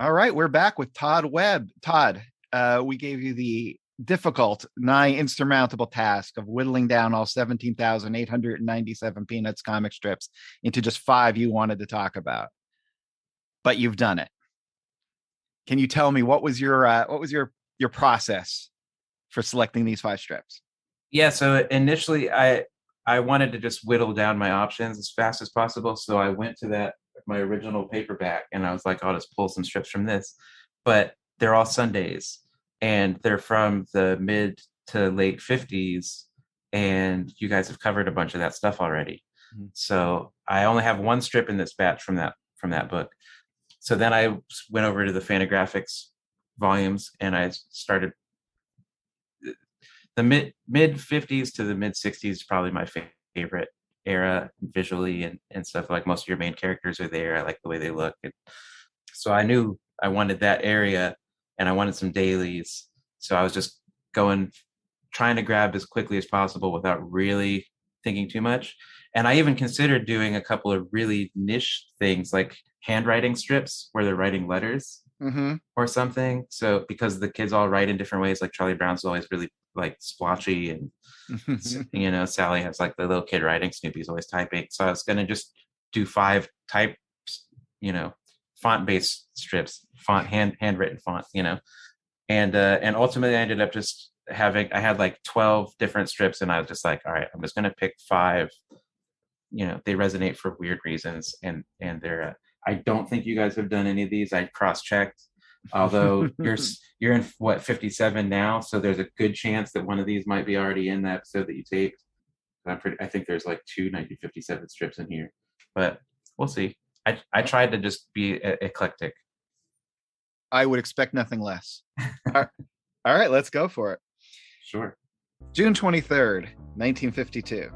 All right, we're back with Todd Webb. Todd, we gave you the difficult, nigh insurmountable task of whittling down all 17,897 Peanuts comic strips into just 5 you wanted to talk about. But you've done it. Can you tell me what was your process for selecting these 5 strips? Yeah, so initially I wanted to just whittle down my options as fast as possible. So I went to my original paperback, and I was like, I'll just pull some strips from this. But they're all Sundays, and they're from the mid to late 50s, and you guys have covered a bunch of that stuff already. Mm-hmm. So I only have 1 strip in this batch from that book. So then I went over to the Fantagraphics volumes, and I started the mid 50s to the mid 60s, probably my favorite. era visually and stuff. Like most of your main characters are there. I like the way they look. So I knew I wanted that area, and I wanted some dailies. So I was just trying to grab as quickly as possible without really thinking too much. And I even considered doing a couple of really niche things like handwriting strips where they're writing letters or something. So because the kids all write in different ways, like Charlie Brown's always really like splotchy, and Sally has like the little kid writing, Snoopy's always typing. So I was going to just do 5 types, font-based strips, handwritten font, and ultimately I ended up just I had like 12 different strips, and I was just like, all right, I'm just going to pick 5. They resonate for weird reasons, and they're I don't think you guys have done any of these. I cross-checked, although you're in what, 57 now, so there's a good chance that one of these might be already in the episode that you taped. I think there's like 2 1957 strips in here, but we'll see. I tried to just be eclectic. I would expect nothing less. All right, let's go for it. Sure. June 23rd, 1952.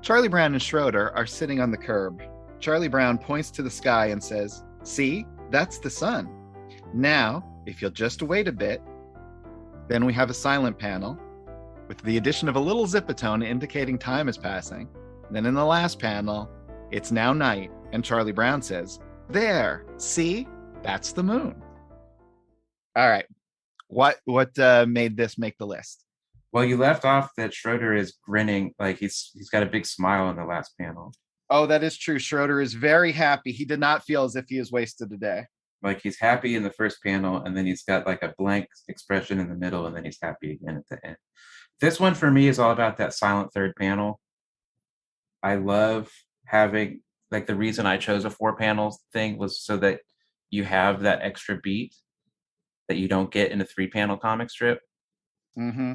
Charlie Brown and Schroeder are sitting on the curb. Charlie Brown points to the sky and says, "See, that's the sun. Now, if you'll just wait a bit." Then we have a silent panel with the addition of a little zipatone indicating time is passing. Then in the last panel, it's now night, and Charlie Brown says, "There, see, that's the moon." All right. What made this make the list? Well, you left off that Schroeder is grinning, like he's got a big smile in the last panel. Oh, that is true. Schroeder is very happy. He did not feel as if he has wasted a day. Like he's happy in the first panel, and then he's got like a blank expression in the middle, and then he's happy again at the end. This one for me is all about that silent third panel. I love having, like, the reason I chose a 4 panels thing was so that you have that extra beat that you don't get in a 3 panel comic strip.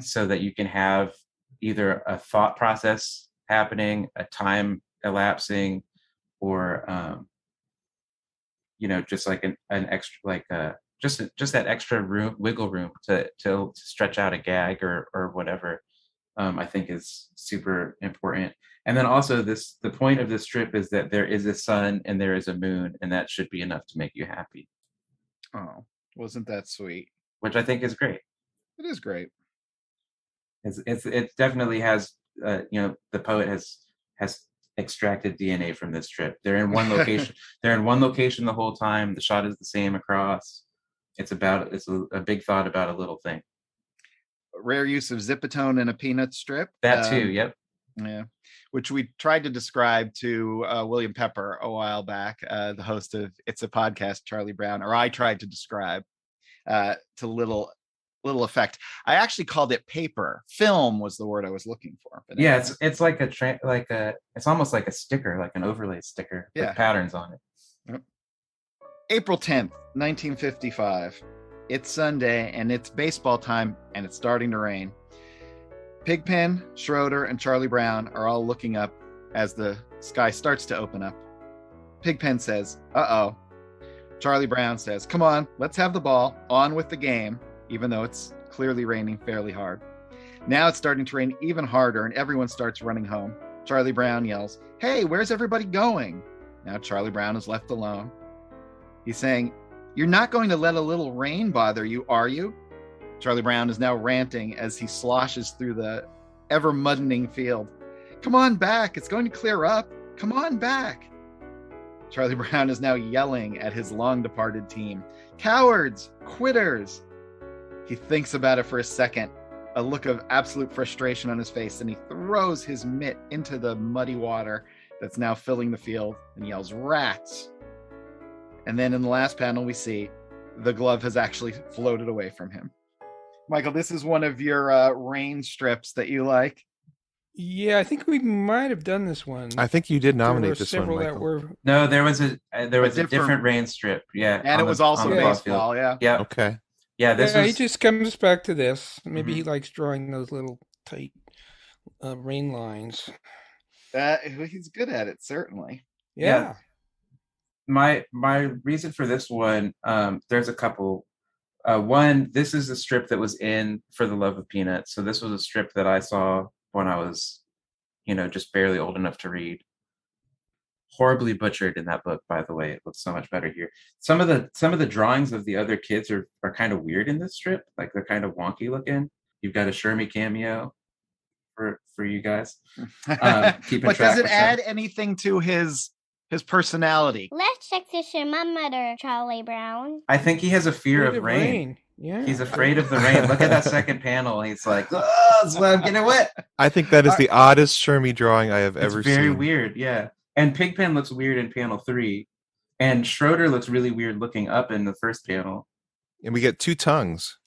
So that you can have either a thought process happening, a time elapsing, or just like an extra, like just that extra wiggle room to stretch out a gag or whatever. I think is super important. And then also the point of this strip is that there is a sun and there is a moon, and that should be enough to make you happy. Oh, wasn't that sweet? Which I think is great. It is great. It definitely has, the poet has extracted DNA from this strip. They're in one location. They're in one location the whole time. The shot is the same across. It's a big thought about a little thing. Rare use of zipatone in a peanut strip. That too. Yep. Yeah, which we tried to describe to William Pepper a while back, the host of It's a Podcast, Charlie Brown, or I tried to describe to little effect. I actually called it paper. Film was the word I was looking for. But yeah, anyway. It's like it's almost like a sticker, like an overlay sticker with patterns on it. Yep. April 10th, 1955. It's Sunday and it's baseball time, and it's starting to rain. Pigpen, Schroeder, and Charlie Brown are all looking up as the sky starts to open up. Pigpen says, "Uh-oh." Charlie Brown says, "Come on, let's have the ball. On with the game," even though it's clearly raining fairly hard. Now it's starting to rain even harder, and everyone starts running home. Charlie Brown yells, "Hey, where's everybody going?" Now Charlie Brown is left alone. He's saying, "You're not going to let a little rain bother you, are you?" Charlie Brown is now ranting as he sloshes through the ever-muddening field. "Come on back, it's going to clear up. Come on back." Charlie Brown is now yelling at his long-departed team. "Cowards! Quitters!" He thinks about it for a second, a look of absolute frustration on his face, and he throws his mitt into the muddy water that's now filling the field and yells, "Rats!" And then in the last panel, we see the glove has actually floated away from him. Michael, this is one of your rain strips that you like. Yeah, I think we might have done this one. I think you did nominate this one, Michael. No, there was a different rain strip. Yeah, and it was also baseball. Yeah. Yeah. Okay. Yeah, he just comes back to this. Maybe he likes drawing those little tight rain lines. He's good at it, certainly. Yeah. My reason for this one, there's a couple. One, this is a strip that was in For the Love of Peanuts. So this was a strip that I saw when I was just barely old enough to read. Horribly butchered in that book, by the way. It looks so much better here. Some of the drawings of the other kids are kind of weird in this strip. Like they're kind of wonky looking. You've got a Shermie cameo for you guys. But does it add anything to his personality? Let's check the thermometer, Charlie Brown. I think he has a fear of rain. Yeah. He's afraid of the rain. Look at that second panel. He's like, oh, that's why I'm getting wet. I think that is the oddest Shermie drawing I have ever seen. Very weird, yeah. And Pigpen looks weird in panel 3. And Schroeder looks really weird looking up in the first panel. And we get 2 tongues.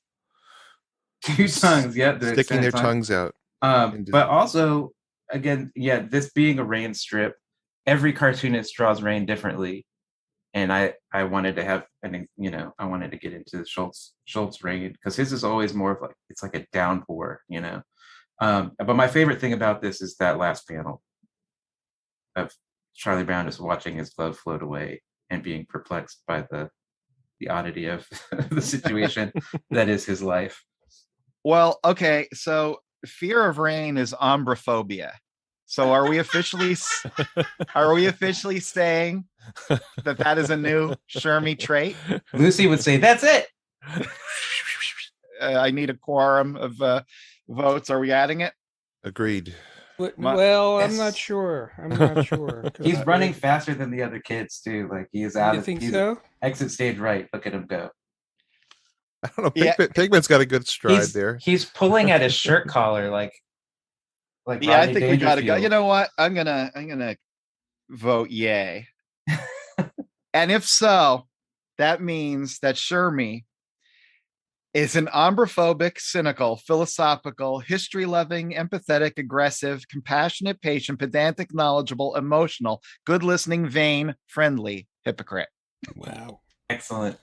2 tongues, yeah. Sticking their tongues out. But also, again, this being a rain strip, every cartoonist draws rain differently. And I wanted to have, I wanted to get into the Schultz rain because his is always more of it's like a downpour, But my favorite thing about this is that last panel of Charlie Brown just watching his glove float away and being perplexed by the oddity of the situation that is his life. Well, okay, so fear of rain is ombrophobia. So are we officially saying that is a new Shermie trait? Lucy would say, that's it. I need a quorum of votes. Are we adding it? Agreed. Well, I'm not sure. He's running faster than the other kids too. Like he is out. You think so? Exit stage right. Look at him go. I don't know. Pigman's got a good stride there. He's pulling at his shirt collar like. Yeah, I think we gotta go. You know what? I'm gonna vote yay. And if so, that means that Shermie is an ombrophobic, cynical, philosophical, history-loving, empathetic, aggressive, compassionate, patient, pedantic, knowledgeable, emotional, good-listening, vain, friendly hypocrite. Wow. Excellent.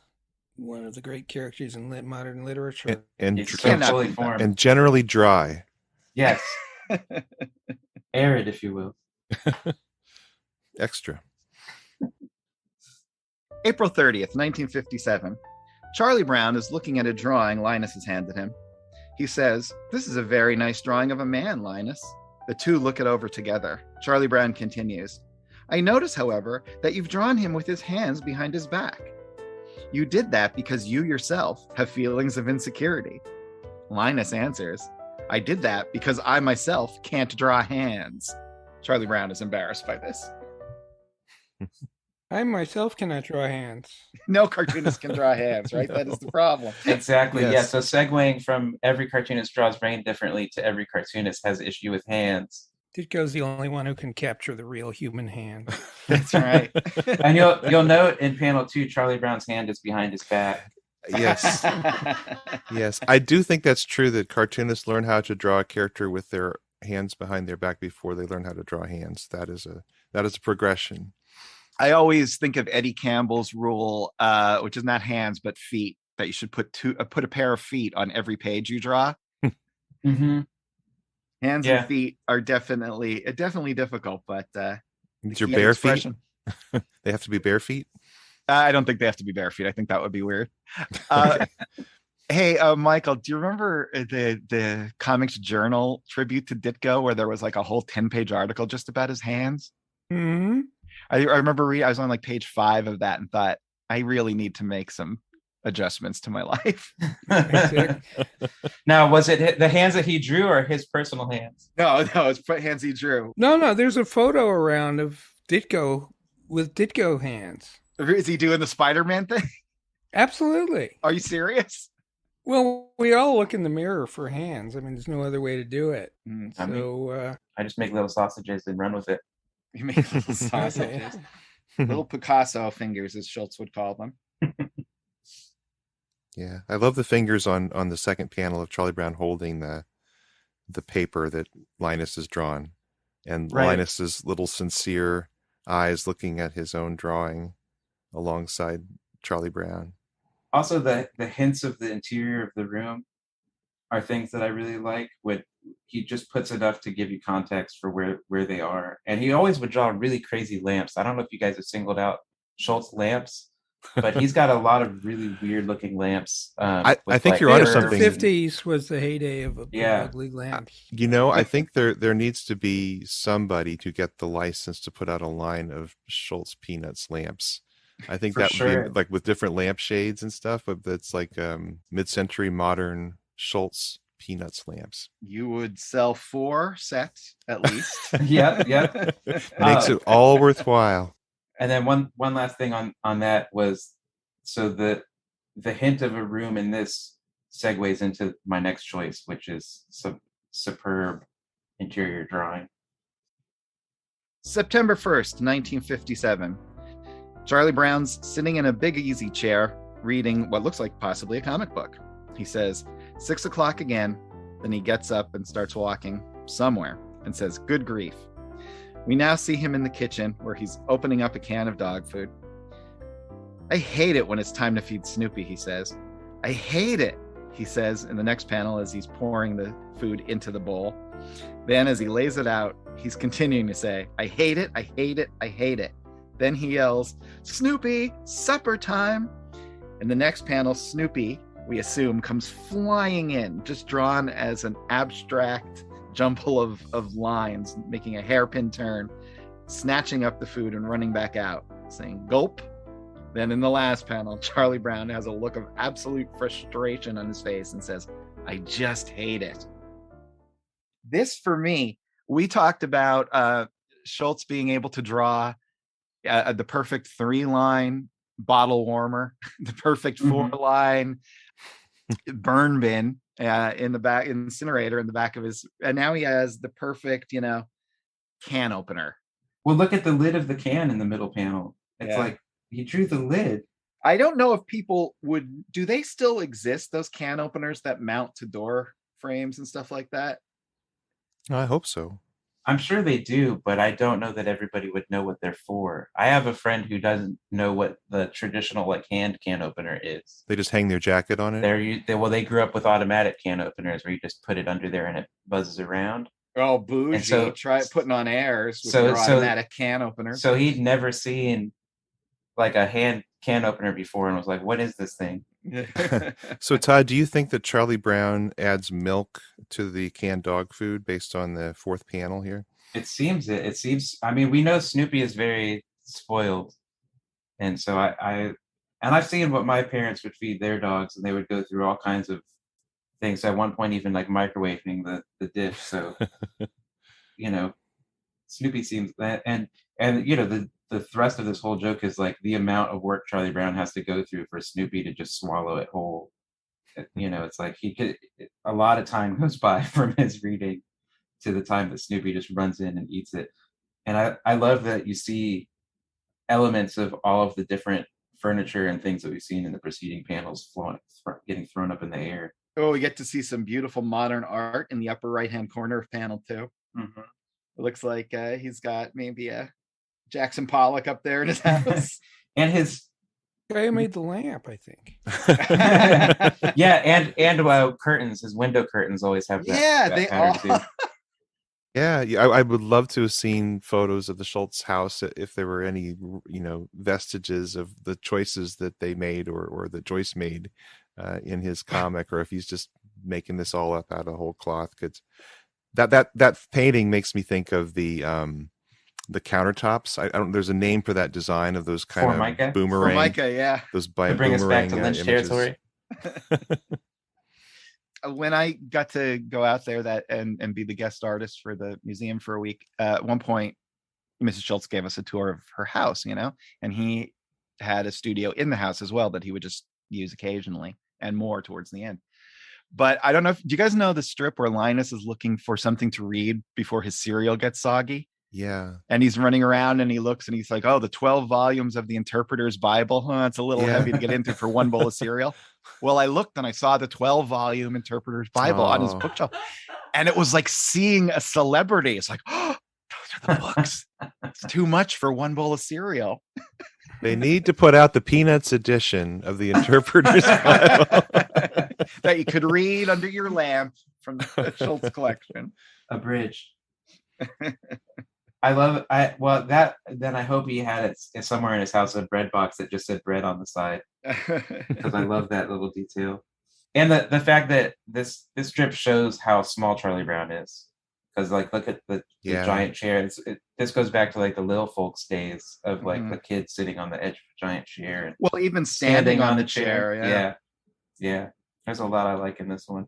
One of the great characters in modern literature. And and generally dry. Yes. Arid, if you will. Extra. April 30th, 1957. Charlie Brown is looking at a drawing Linus has handed him. He says, "This is a very nice drawing of a man, Linus." The two look it over together. Charlie Brown continues, "I notice, however, that you've drawn him with his hands behind his back. You did that because you yourself have feelings of insecurity." Linus answers, "I did that because I myself can't draw hands." Charlie Brown is embarrassed by this. I myself cannot draw hands. No cartoonist can draw hands, right? That is the problem. Exactly. Yes. Yeah. So segueing from every cartoonist draws rain differently to every cartoonist has issue with hands. Ditko's the only one who can capture the real human hand. That's right. And you'll note in panel 2, Charlie Brown's hand is behind his back. Yes. Yes. I do think that's true that cartoonists learn how to draw a character with their hands behind their back before they learn how to draw hands. That is a progression. I always think of Eddie Campbell's rule, which is not hands but feet, that you should put a pair of feet on every page you draw. Mm-hmm. Hands and feet are definitely difficult, but it's your bare feet. They have to be bare feet. I don't think they have to be bare feet. I think that would be weird. Hey, Michael, do you remember the Comics Journal tribute to Ditko where there was like a whole 10-page article just about his hands? Mm-hmm. I remember I was on like page 5 of that and thought, I really need to make some adjustments to my life. Now, was it the hands that he drew or his personal hands? No, it's hands he drew. No, there's a photo around of Ditko with Ditko hands. Is he doing the Spider-Man thing? Absolutely. Are you serious? Well, we all look in the mirror for hands. I mean, there's no other way to do it. I just make little sausages and run with it. You make little sausages. Little Picasso fingers, as Schultz would call them. Yeah, I love the fingers on the second panel of Charlie Brown holding the paper that Linus has drawn, and right. Linus's little sincere eyes looking at his own drawing alongside Charlie Brown. Also, the hints of the interior of the room are things that I really like. He just puts enough to give you context for where they are, and he always would draw really crazy lamps. I don't know if you guys have singled out Schultz lamps. but he's got a lot of really weird looking lamps. I with, think like, you're onto curves. something. The 50s was the heyday of Yeah. ugly lamps. I think there needs to be somebody to get the license to put out a line of Schultz Peanuts lamps. I think For that would sure. be like with different lamp shades and stuff, but that's like mid-century modern Schultz Peanuts lamps. You would sell 4 sets at least. Yep. Makes it all worthwhile. And then one last thing on that was, so the hint of a room in this segues into my next choice, which is superb interior drawing. September 1st, 1957. Charlie Brown's sitting in a big easy chair reading what looks like possibly a comic book. He says, 6 o'clock again. Then he gets up and starts walking somewhere and says, good grief. We now see him in the kitchen where he's opening up a can of dog food. I hate it when it's time to feed Snoopy, he says. I hate it, he says in the next panel as he's pouring the food into the bowl. Then as he lays it out, he's continuing to say, I hate it, I hate it, I hate it. Then he yells, Snoopy, supper time. In the next panel, Snoopy, we assume, comes flying in, just drawn as an abstract jumble of lines, making a hairpin turn, snatching up the food and running back out, saying, gulp. Then in the last panel, Charlie Brown has a look of absolute frustration on his face and says, I just hate it. This, for me, we talked about Schultz being able to draw the perfect 3-line bottle warmer, the perfect 4-line burn bin in the back, incinerator in the back of his, and now he has the perfect, can opener. Well, look at the lid of the can in the middle panel. It's like he drew the lid. I don't know if people do they still exist, those can openers that mount to door frames and stuff like that? I hope so. I'm sure they do, but I don't know that everybody would know what they're for. I have a friend who doesn't know what the traditional hand can opener is. They just hang their jacket on it? They grew up with automatic can openers where you just put it under there and it buzzes around. Oh, bougie. So, try putting on airs with your automatic can opener. So he'd never seen like a hand can opener before and was like, what is this thing? So Todd, do you think that Charlie Brown adds milk to the canned dog food based on the 4th panel here? It seems, I mean, we know Snoopy is very spoiled. And so I've seen what my parents would feed their dogs, and they would go through all kinds of things. At one point, even like microwaving the dish. So, Snoopy seems that, and the thrust of this whole joke is like the amount of work Charlie Brown has to go through for Snoopy to just swallow it whole. It's like a lot of time goes by from his reading to the time that Snoopy just runs in and eats it. And I love that you see elements of all of the different furniture and things that we've seen in the preceding panels getting thrown up in the air. Oh, we get to see some beautiful modern art in the upper right-hand corner of panel 2. Mm-hmm. It looks like he's got maybe a Jackson Pollock up there in his house. And his guy who made the lamp, I think. and curtains. His window curtains always have that. Yeah, that they pattern all. Too. Yeah, I would love to have seen photos of the Schultz house if there were any, vestiges of the choices that they made or that Joyce made in his comic, or if he's just making this all up out of whole cloth. Because that painting makes me think of the countertops. I don't. There's a name for that design of those kind Formica? of boomerang. Formica, yeah. Those To bring us back to Lynch images. territory. When I got to go out there and be the guest artist for the museum for a week, at one point, Mrs. Schultz gave us a tour of her house, and he had a studio in the house as well that he would just use occasionally and more towards the end. But I don't know do you guys know the strip where Linus is looking for something to read before his cereal gets soggy? Yeah. And he's running around and he looks and he's like, oh, the 12 volumes of the Interpreter's Bible. It's a little heavy to get into for one bowl of cereal. Well, I looked and I saw the 12-volume Interpreter's Bible on his bookshelf. And it was like seeing a celebrity. It's like, oh, those are the books. It's too much for one bowl of cereal. They need to put out the Peanuts edition of the Interpreter's Bible. That you could read under your lamp from the Schultz collection. Abridged. Then I hope he had it somewhere in his house, a bread box that just said bread on the side, because I love that little detail. And the fact that this strip shows how small Charlie Brown is, because like look at the giant chair. This goes back to like the little folks days of like the kid sitting on the edge of a giant chair, and well, even standing on the chair. Yeah. There's a lot I like in this one.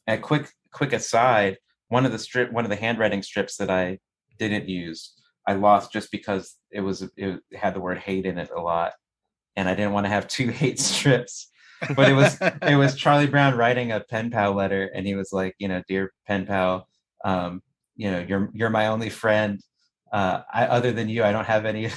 A quick aside: one of the handwriting strips that I didn't use, I lost just because it had the word hate in it a lot, and I didn't want to have 2 hate strips. But it was Charlie Brown writing a pen pal letter, and he was like, dear pen pal, you're my only friend. Other than you, I don't have any.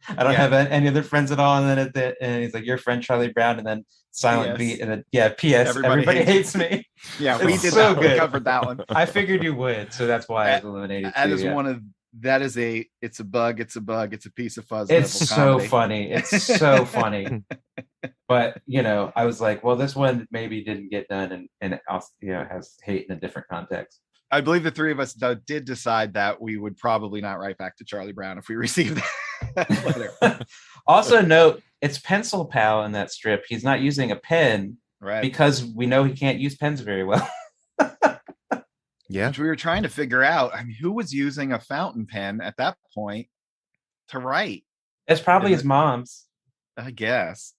I don't have any other friends at all. And then and he's like, your friend Charlie Brown, and then silent beat, and then P.S. Everybody hates me. Yeah, we did so that. We covered that one. I figured you would, so that's why I was eliminated. It's a bug. It's a piece of fuzz. It's so funny. It's so funny. But I was like, well, this one maybe didn't get done, and it also, has hate in a different context. I believe the three of us did decide that we would probably not write back to Charlie Brown if we received that letter. Also note, it's Pencil Pal in that strip. He's not using a pen, right? Because we know he can't use pens very well. Yeah. Which we were trying to figure out. I mean, who was using a fountain pen at that point to write? It's probably his mom's. I guess.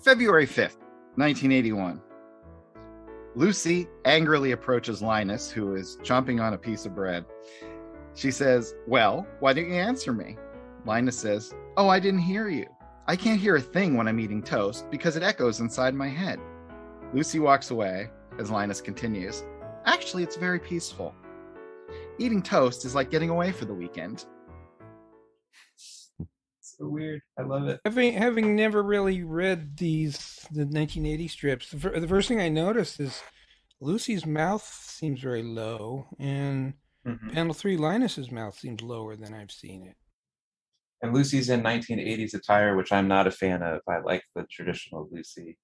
February 5th, 1981. Lucy angrily approaches Linus, who is chomping on a piece of bread. She says, well, why didn't you answer me? Linus says, oh, I didn't hear you. I can't hear a thing when I'm eating toast because it echoes inside my head. Lucy walks away as Linus continues. Actually, it's very peaceful. Eating toast is like getting away for the weekend. So weird. I love it. Having never really read the 1980 strips, the first thing I noticed is Lucy's mouth seems very low, and panel 3 Linus's mouth seems lower than I've seen it. And Lucy's in 1980s attire, which I'm not a fan of. I like the traditional Lucy.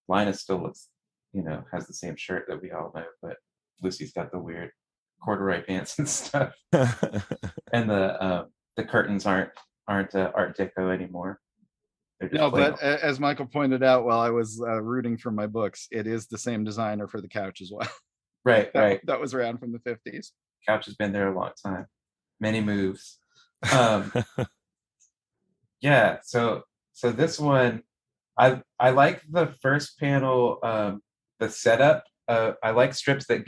Linus still looks, has the same shirt that we all know, but Lucy's got the weird corduroy pants and stuff. And the curtains aren't Art Deco anymore. No, but as Michael pointed out while I was rooting for my books, it is the same designer for the couch as well. Right. That was around from the 50s. Couch has been there a long time. Many moves. Yeah. So this one, I like the first panel, the setup. I like strips that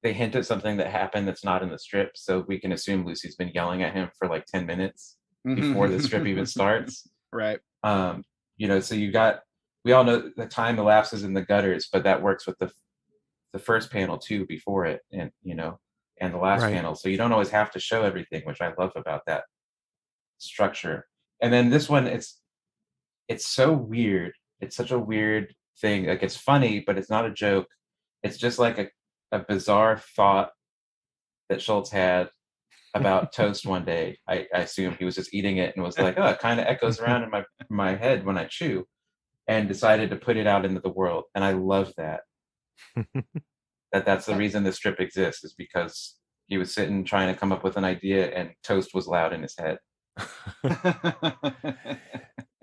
they hint at something that happened that's not in the strip, so we can assume Lucy's been yelling at him for like 10 minutes before the strip even starts. Right. So we all know the time elapses in the gutters, but that works with the first panel too before it, and and the last panel. So you don't always have to show everything, which I love about that structure. And then this one, it's so weird. It's such a weird thing. Like, it's funny, but it's not a joke. It's just like a bizarre thought that Schultz had about toast one day. I assume he was just eating it and was like, oh, it kind of echoes around in my head when I chew, and decided to put it out into the world. And I love that. That's the reason the strip exists, is because he was sitting trying to come up with an idea and toast was loud in his head.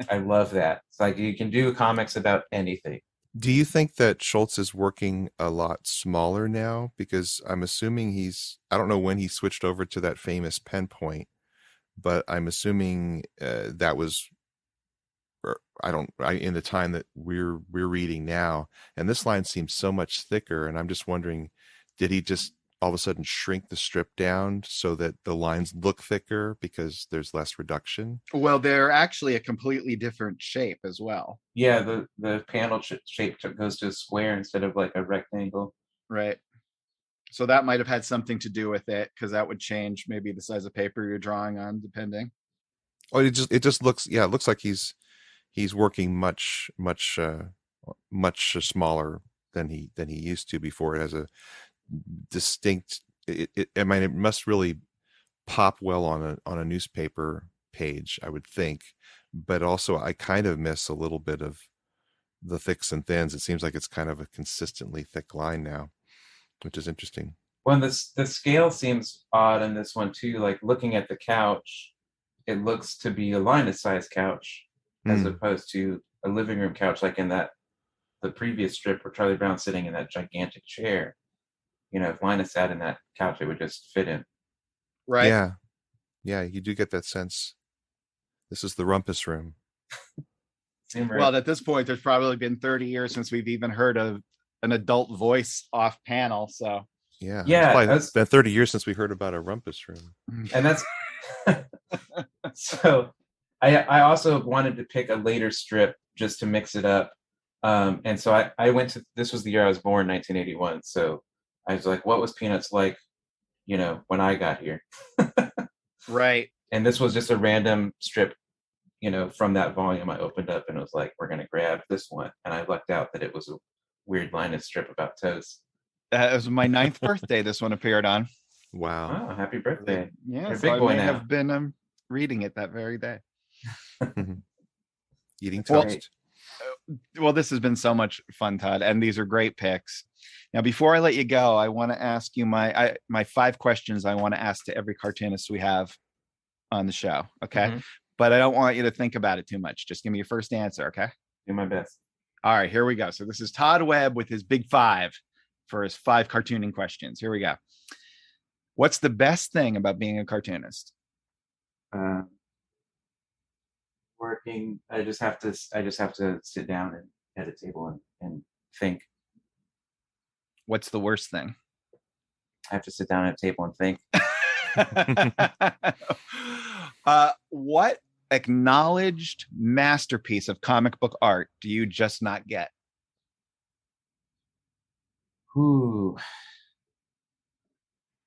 I love that. It's like, you can do comics about anything. Do you think that Schultz is working a lot smaller now? Because I'm assuming I don't know when he switched over to that famous pen point, but I'm assuming that was, in the time that we're reading now, and this line seems so much thicker, and I'm just wondering, did he just all of a sudden shrink the strip down so that the lines look thicker because there's less reduction? Well, they're actually a completely different shape as well. Yeah, the panel shape goes to a square instead of like a rectangle. Right. So that might have had something to do with it, because that would change maybe the size of paper you're drawing on, depending. Oh, it just looks, it looks like he's working much smaller than he used to before. It has a distinct, it must really pop well on a newspaper page, I would think, but also I kind of miss a little bit of the thicks and thins. It seems like it's kind of a consistently thick line now, which is interesting. Well, the scale seems odd in this one too. Like looking at the couch, it looks to be a Linus size couch as opposed to a living room couch, like in the previous strip where Charlie Brown's sitting in that gigantic chair. You know, if Linus sat in that couch, it would just fit him. Right. Yeah, you do get that sense. This is the rumpus room. Well, at this point, there's probably been 30 years since we've even heard of an adult voice off panel. So yeah, it's been 30 years since we heard about a rumpus room. And that's so. I also wanted to pick a later strip just to mix it up, and so I went to. This was the year I was born, 1981. So I was like, what was Peanuts like, you know, when I got here? Right. And this was just a random strip, you know, from that volume. I opened up and it was like, we're gonna grab this one, and I lucked out that it was a weird Linus strip about toast. That was my 9th birthday. This one appeared on. Wow! Oh, happy birthday! Yeah, You're a so big I boy may now. have been reading it that very day. Eating toast. Well, this has been so much fun, Todd, and these are great picks. Now, before I let you go, I want to ask you my 5 questions I want to ask to every cartoonist we have on the show. Okay. Mm-hmm. But I don't want you to think about it too much. Just give me your first answer. Okay. Do my best. All right, here we go. So this is Todd Webb with his big 5 for his 5 cartooning questions. Here we go. What's the best thing about being a cartoonist? Working. I just have to sit down and at a table and think. What's the worst thing? I have to sit down at a table and think. What acknowledged masterpiece of comic book art do you just not get? Ooh.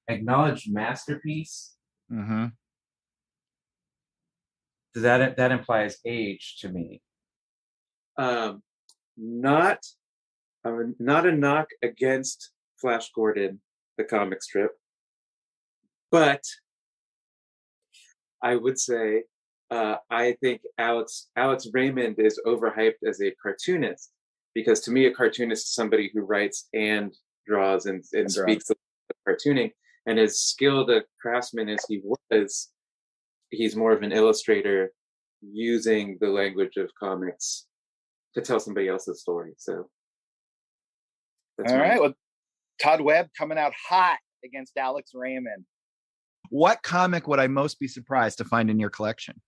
Acknowledged masterpiece? Mm-hmm. Does that implies age to me? Not a knock against Flash Gordon, the comic strip, but I would say I think Alex Raymond is overhyped as a cartoonist, because to me a cartoonist is somebody who writes and draws and speaks of cartooning, and as skilled a craftsman as he was, he's more of an illustrator using the language of comics to tell somebody else's story. So that's all right. Well, Todd Webb coming out hot against Alex Raymond. What comic would I most be surprised to find in your collection?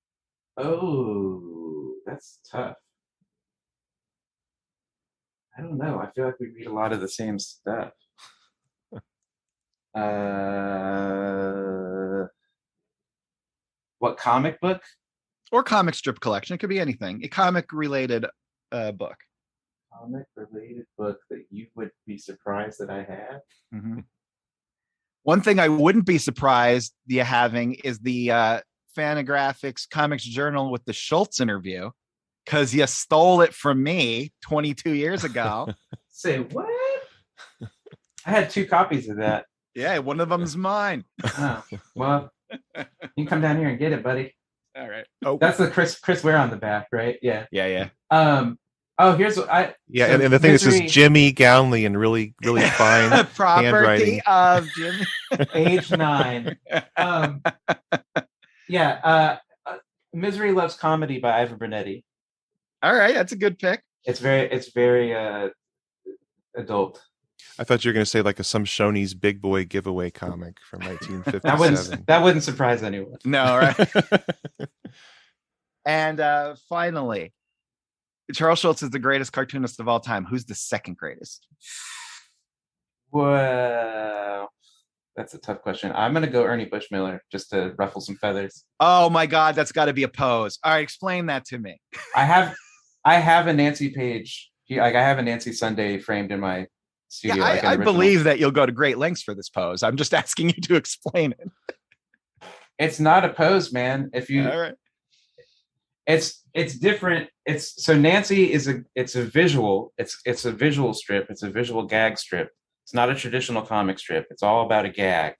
Oh, that's tough. I don't know. I feel like we read a lot of the same stuff. What comic book? Or comic strip collection. It could be anything. A comic related book. Comic related book that you would be surprised that I have? Mm-hmm. One thing I wouldn't be surprised you having is the Fantagraphics Comics Journal with the Schultz interview, because you stole it from me 22 years ago. Say what? I had 2 copies of that. Yeah, one of them's mine. Oh, well, you can come down here and get it, buddy. All right. Oh, that's the Chris Ware on the back, right? Yeah. Yeah. Oh, here's what I. Yeah, so and the thing is Jimmy Gownley and really fine property of Jimmy. Age 9. Misery Loves Comedy by Ivan Bernetti. All right, that's a good pick. It's very adult. I thought you were going to say like some Shoney's Big Boy giveaway comic from 1957. That wouldn't surprise anyone. No, right? And finally, Charles Schultz is the greatest cartoonist of all time. Who's the second greatest? Well, that's a tough question. I'm going to go Ernie Bushmiller just to ruffle some feathers. Oh my God, that's got to be a pose. All right, explain that to me. I have a Nancy page. I have a Nancy Sunday framed in my studio. Yeah, I believe that you'll go to great lengths for this pose. I'm just asking you to explain it. It's not a pose, man. If you, all right. It's different. So Nancy is a visual. It's a visual strip. It's a visual gag strip. It's not a traditional comic strip. It's all about a gag.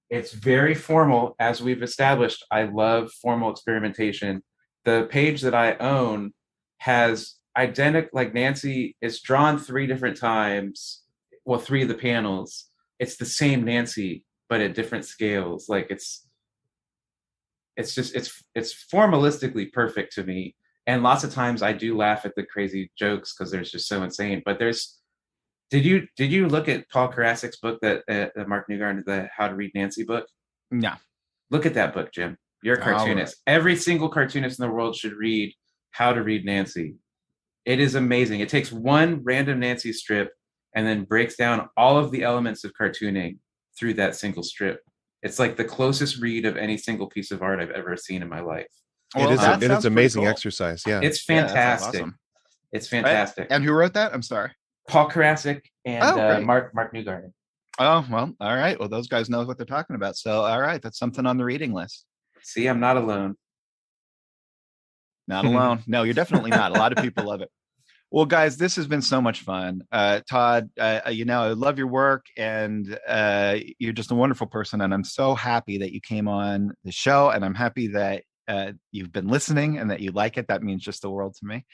It's very formal, as we've established. I love formal experimentation. The page that I own has identical, like Nancy is drawn 3 different times. Well, 3 of the panels it's the same Nancy, but at different scales. Like it's formalistically perfect to me. And lots of times I do laugh at the crazy jokes because they're just so insane. But did you look at Paul Karasik's book that Mark Newgarden, the How to Read Nancy book? No. Look at that book, Jim. You're a cartoonist. Right. Every single cartoonist in the world should read How to Read Nancy. It is amazing. It takes one random Nancy strip and then breaks down all of the elements of cartooning through that single strip. It's like the closest read of any single piece of art I've ever seen in my life. Well, it is amazing cool. Exercise. Yeah, it's fantastic. Awesome. It's fantastic. And who wrote that? I'm sorry. Paul Karasik and Mark Newgarden. Oh, well, all right. Well, those guys know what they're talking about. So, all right, that's something on the reading list. See, I'm not alone. Not alone. No, you're definitely not. A lot of people love it. Well, guys, this has been so much fun. Todd, I love your work, and you're just a wonderful person. And I'm so happy that you came on the show, and I'm happy that you've been listening and that you like it. That means just the world to me.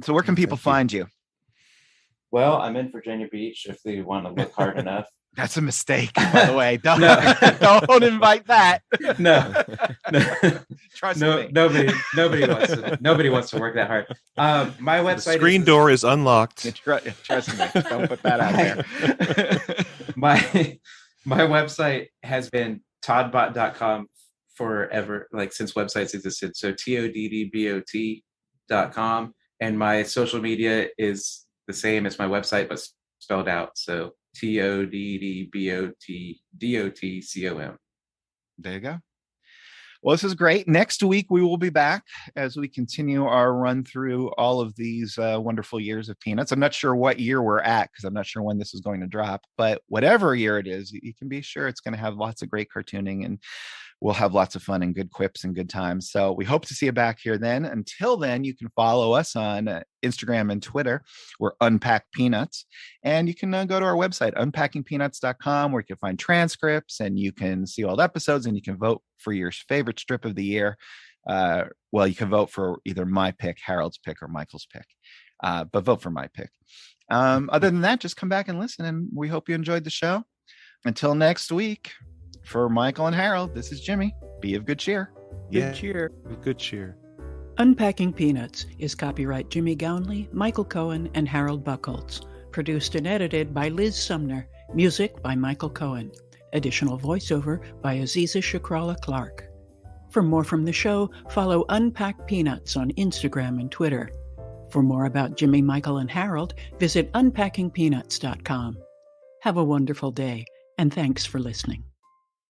So where can people find you? Well, I'm in Virginia Beach if they want to look hard enough. That's a mistake, by the way. Don't invite that. No. Trust me. Nobody wants to work that hard. My website. The screen door is unlocked. Trust me. Don't put that out there. My website has been toddbot.com forever, like since websites existed. So toddbot.com, and my social media is the same as my website, but spelled out. So toddbot.com. There you go. Well, this is great. Next week, we will be back as we continue our run through all of these wonderful years of Peanuts. I'm not sure what year we're at because I'm not sure when this is going to drop, but whatever year it is, you can be sure it's going to have lots of great cartooning, and we'll have lots of fun and good quips and good times. So we hope to see you back here then. Until then, you can follow us on Instagram and Twitter. We're Unpack Peanuts. And you can go to our website, unpackingpeanuts.com, where you can find transcripts and you can see all the episodes and you can vote for your favorite strip of the year. Well, you can vote for either my pick, Harold's pick, or Michael's pick. But vote for my pick. Other than that, just come back and listen. And we hope you enjoyed the show. Until next week. For Michael and Harold, this is Jimmy. Be of good cheer. Good cheer. Good cheer. Unpacking Peanuts is copyright Jimmy Gownley, Michael Cohen, and Harold Buchholz. Produced and edited by Liz Sumner. Music by Michael Cohen. Additional voiceover by Aziza Shakrala Clark. For more from the show, follow Unpack Peanuts on Instagram and Twitter. For more about Jimmy, Michael, and Harold, visit unpackingpeanuts.com. Have a wonderful day, and thanks for listening.